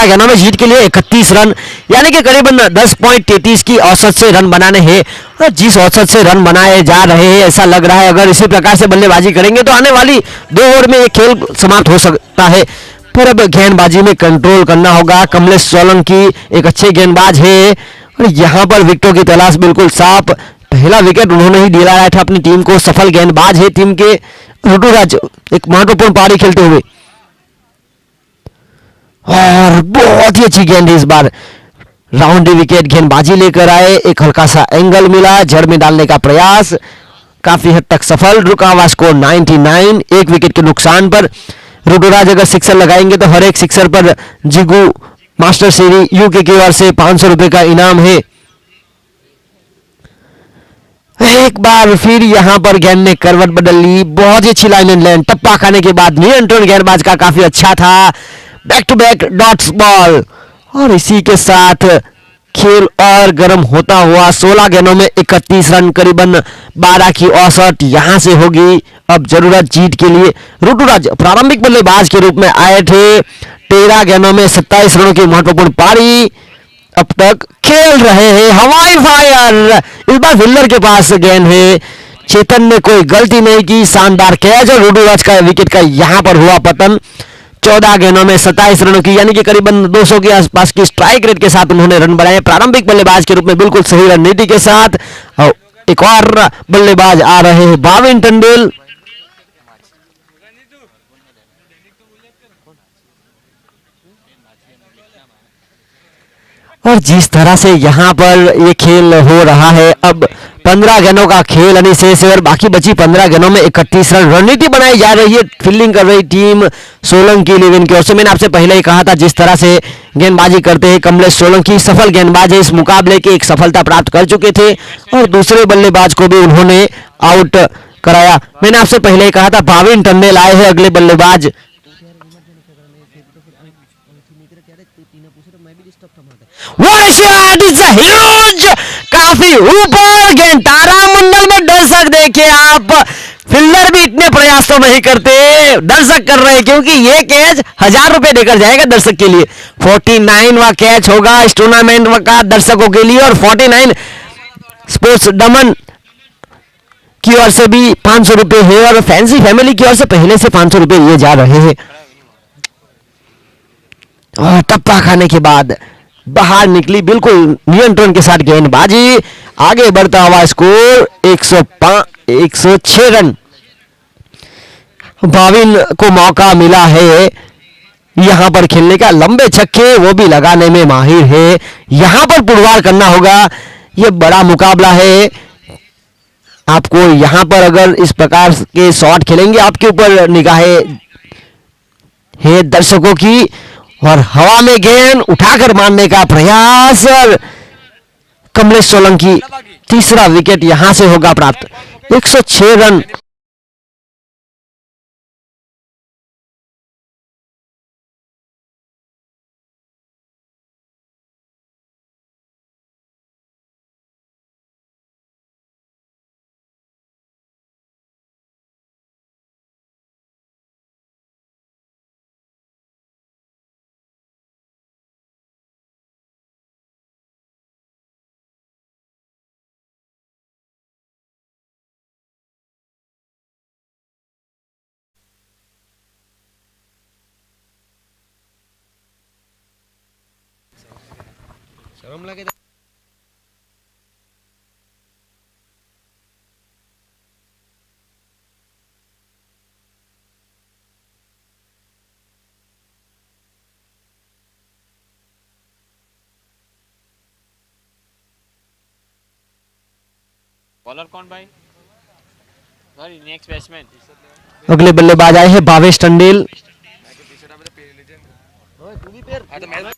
गेंदों में जीत के लिए 31 रन, यानी कि करीबन 10.33 की औसत से रन बनाने हैं। और जिस औसत से रन बनाए जा रहे हैं, ऐसा लग रहा है अगर इसी प्रकार से बल्लेबाजी करेंगे तो आने वाली 2 ओवर में ये खेल समाप्त हो सकता है। पर अब गेंदबाजी में कंट्रोल करना होगा। कमलेश सोलंकी एक अच्छे गेंदबाज है और यहाँ पर विकेटों की तलाश बिल्कुल साफ। पहला विकेट उन्होंने ही दिलाया था अपनी टीम को। सफल गेंदबाज है टीम के ऋतुराज, एक महत्वपूर्ण पारी खेलते हुए। और बहुत ही अच्छी गेंद इस बार, राउंडी विकेट गेंदबाजी लेकर आए, एक हल्का सा एंगल मिला, जड़ में डालने का प्रयास काफी हद तक सफल। रुका हुआ स्कोर 99, एक विकेट के नुकसान पर। ऋतुराज अगर सिक्सर लगाएंगे तो हर एक सिक्सर पर जिगू मास्टर सीरी यूके की ओर से 500 रुपए का इनाम है। एक बार फिर यहां पर गेंद ने करवट बदल ली। बहुत ही अच्छी लाइन एंड लैंड, टप्पा खाने के बाद नियंत्रण गेंदबाज का काफी अच्छा था। Back to back dots ball, और इसी के साथ खेल और गर्म होता हुआ 16 गेंदों में 31 रन, करीबन 12 की औसत यहां से होगी अब जरूरत जीत के लिए। ऋतुराज प्रारंभिक बल्लेबाज के रूप में आए थे। 13 गेंदों में 27 रनों की महत्वपूर्ण पारी अब तक खेल रहे हैं। हवाई फायर, इस बार फिल्डर के पास गेंद है। चेतन ने कोई गलती नहीं की, शानदार कैच और ऋतुराज का विकेट का यहां पर हुआ पतन। 14 गेंदों में 27 रनों की, यानी कि करीबन 200 के आसपास की स्ट्राइक रेट के साथ उन्होंने रन बनाए। प्रारंभिक बल्लेबाज के रूप में बिल्कुल सही रणनीति के साथ। और एक और बल्लेबाज आ रहे हैं, भाविन टंडेल। और जिस तरह से यहाँ पर ये खेल हो रहा है, अब 15 गेंदों का खेल अनिशेष है और बाकी बची 15 गेंदों में 31 रन। रणनीति बनाई जा रही है, फील्डिंग कर रही टीम सोलंकी इलेवन की ओर से। मैंने आपसे पहले ही कहा था जिस तरह से गेंदबाजी करते हैं कमलेश सोलंकी, सफल गेंदबाज है, इस मुकाबले की एक सफलता प्राप्त कर चुके थे और दूसरे बल्लेबाज को भी उन्होंने आउट कराया। मैंने आपसे पहले ही कहा था भाविन टंडेल आए हैं अगले बल्लेबाज। What a shot! It's a huge! काफी ऊपर गेंद, तारामंडल में दर्शक देखे आप, फील्डर भी इतने प्रयास तो नहीं करते, दर्शक कर रहे हैं क्योंकि ये कैच 1000 रुपए देकर जाएगा दर्शक के लिए। 49वां कैच होगा इस टूर्नामेंट का दर्शकों के लिए और 49 स्पोर्ट्स दमन की ओर से भी 500 रुपए है और फैंसी फैमिली की ओर से पहले से 500 रुपए लिए जा रहे हैं। और टप्पा खाने के बाद बाहर निकली बिल्कुल नियंत्रण के साथ गेंदबाजी। आगे बढ़ता हुआ स्कोर 106 रन। भाविन को मौका मिला है यहां पर खेलने का, लंबे छक्के वो भी लगाने में माहिर है। यहां पर पुरवार करना होगा, ये बड़ा मुकाबला है। आपको यहां पर अगर इस प्रकार के शॉट खेलेंगे, आपके ऊपर निगाहें है दर्शकों की। और हवा में गेंद उठाकर मारने का प्रयास और कमलेश सोलंकी, तीसरा विकेट यहां से होगा प्राप्त। 106 रन। शर्म लगे बॉलर कौन भाई? Sorry, next batsman. अगले बल्लेबाज आए हैं भावेश टंडेल। तू भी पैर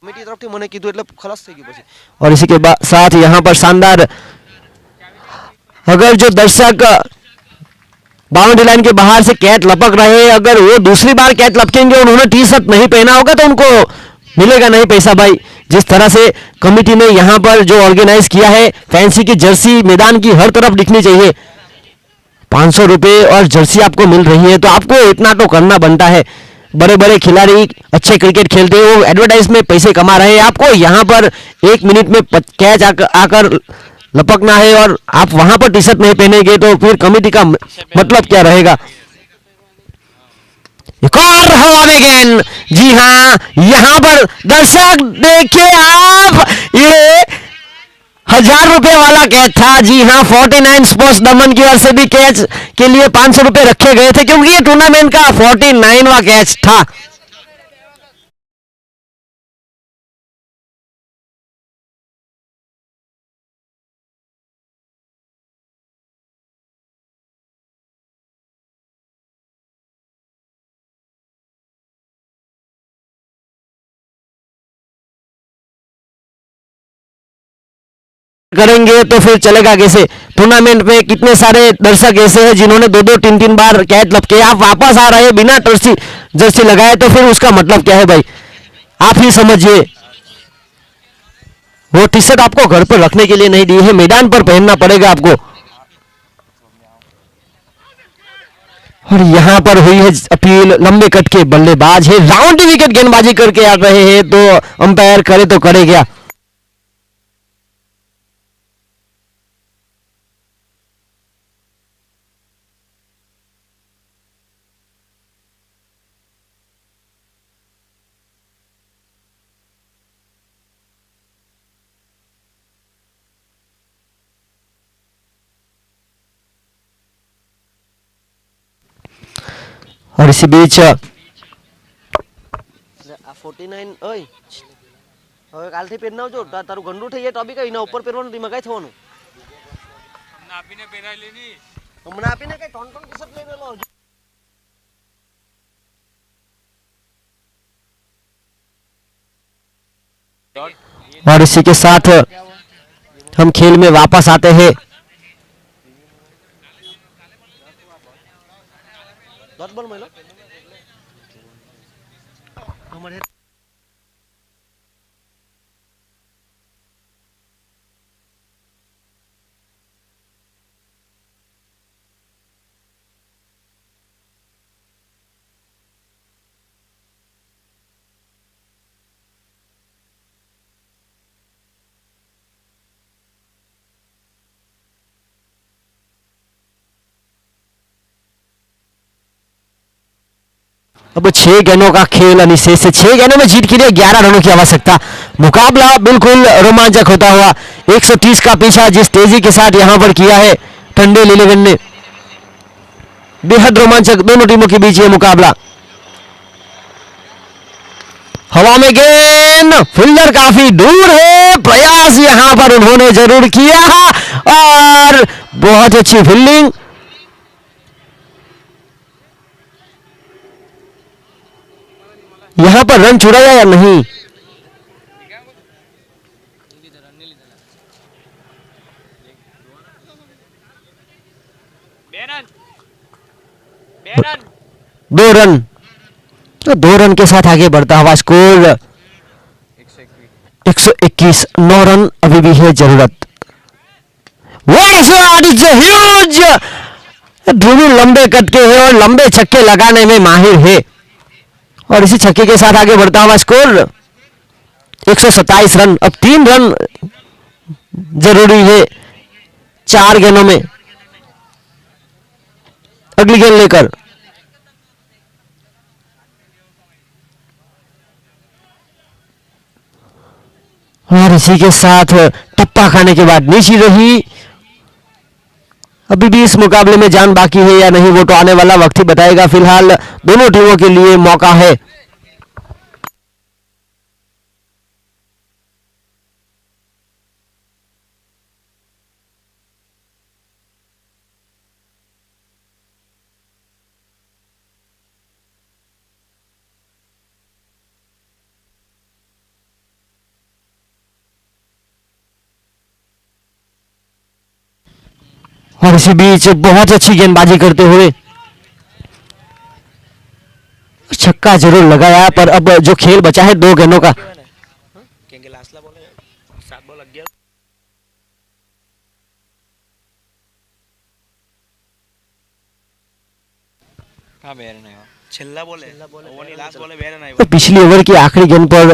કમિટી તરફથી મને કીધું એટલે ખલાસ થઈ ગયું પછી. और इसी के साथ यहाँ पर शानदार, अगर जो दर्शक बाउंड्री लाइन के बाहर से कैच लपक रहे हैं, अगर वो दूसरी बार कैच लपकेंगे, उन्होंने टी शर्ट नहीं पहना होगा तो उनको मिलेगा नहीं पैसा भाई. जिस तरह से कमेटी ने यहाँ पर जो ऑर्गेनाइज किया है, फैंसी की जर्सी मैदान की हर तरफ दिखनी चाहिए. 500 रुपए और जर्सी आपको मिल रही है तो आपको इतना तो करना बनता है. बड़े बड़े खिलाड़ी अच्छे क्रिकेट खेलते हैं, वो एडवर्टाइज में पैसे कमा रहे हैं. आपको यहाँ पर 1 मिनट में कैच आकर लपकना है और आप वहां पर टी शर्ट नहीं पहनेंगे तो फिर कमेटी का मतलब क्या रहेगा. एक और हवा में गेंद. जी हाँ, यहाँ पर दर्शक देखिए आप, ये 1000 रुपए वाला कैच था. जी हाँ, 49 स्पोर्ट्स दमन की ओर से भी कैच के लिए 500 रुपए रखे गए थे क्योंकि ये टूर्नामेंट का 49वां कैच था. करेंगे तो फिर चलेगा कैसे. टूर्नामेंट में कितने सारे दर्शक ऐसे हैं जिन्होंने 2-2 3-3 बार कैच लपके, आप वापस आ रहे हैं बिना जर्सी लगाए तो फिर उसका मतलब क्या है भाई. आप ही समझिए. वो टी शर्ट आपको घर पर रखने के लिए नहीं दी है, मैदान पर पहनना पड़ेगा आपको. और यहाँ पर हुई है अपील. लंबे कट के बल्लेबाज है, राउंड विकेट गेंदबाजी करके आ रहे हैं तो अंपायर करे तो करे क्या. और इसी बीच આ 49 ઓય હવે કાલથી પહેરી નાવજો. તારું ગંડું થઈ જાય તો બી કઈ ના ઉપર પહેરવાનું તેમાં કઈ થવાનું. હમણાં આપીને કઈ ટોન ટોન ટી શર્ટ લઈને લો. और इसी के साथ हम खेल में वापस आते हैं. 10 બોલ માં લો અમારે. अब 6 गेंदों का खेल अनिशेष से 6 गेंदों में जीत के लिए 11 रनों की आवश्यकता. मुकाबला बिल्कुल रोमांचक होता हुआ. 130 का पीछा जिस तेजी के साथ यहां पर किया है ठंडे इलेवन ने, बेहद रोमांचक दोनों टीमों के बीच ये मुकाबला. हवा में गेंद, फील्डर काफी दूर है, प्रयास यहां पर उन्होंने जरूर किया और बहुत अच्छी फील्डिंग. यहां पर रन छुड़ाया या नहीं. दो रन, तो 2 रन के साथ आगे बढ़ता हुआ स्कोर 121. 9 रन अभी भी है जरूरत. ह्यूज. ध्रुवी लंबे कट के है और लंबे छक्के लगाने में माहिर है और इसी छक्के के साथ आगे बढ़ता हुआ स्कोर 127 रन. अब 3 रन जरूरी है 4 गेंदों में अगली गेंद लेकर. और इसी के साथ टप्पा खाने के बाद नीची रही. अभी भी इस मुकाबले में जान बाकी है या नहीं वो तो आने वाला वक्त ही बताएगा. फिलहाल दोनों टीमों के लिए मौका है. और इसी बीच बहुत अच्छी गेंदबाजी करते हुए छक्का जरूर लगाया, पर अब जो खेल बचा है 2 गेंदों का। કેમ કે લાસ્ટલા બોલે 7 બોલ 11 कहाँ बैर नहीं हो છેલ્લા બોલે ઓવરની લાસ્ટ બોલે 2 રન આવ્યો तो पिछली ओवर की आखिरी गेंद पर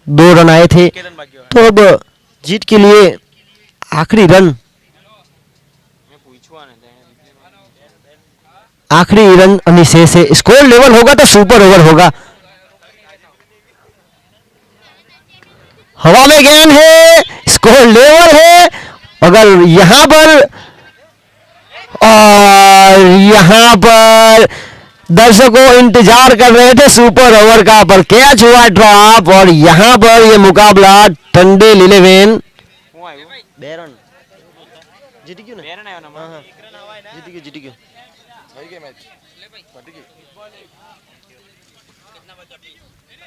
2 रन आए थे, કે રન બાકી હોય तो अब जीत के लिए आखिरी रन मैं पूछवा नहीं था आखिरी रन अभी शेष है। स्कोर लेवल होगा तो सुपर ओवर होगा। हवा में गेंद है, स्कोर लेवल है। अगर यहां पर और यहां पर दर्शकों इंतजार कर रहे थे सुपर ओवर का, पर कैच हुआ ड्रॉप और यहां पर ये मुकाबला टंडेल 11 हूँ आयु 2 रन જીતી ગયું ને बैर नहीं हो ना હા હા જીતી ગયું થઈ ગઈ મેચ પતી ગઈ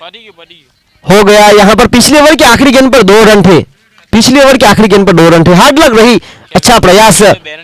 पड़ी क्यों हो गया। यहां पर पिछले ओवर की आखिरी गेंद पर 2 रन थे, पिछले ओवर की आखिरी गेंद पर 2 रन थे। हार्ड लक रही, अच्छा प्रयास बैर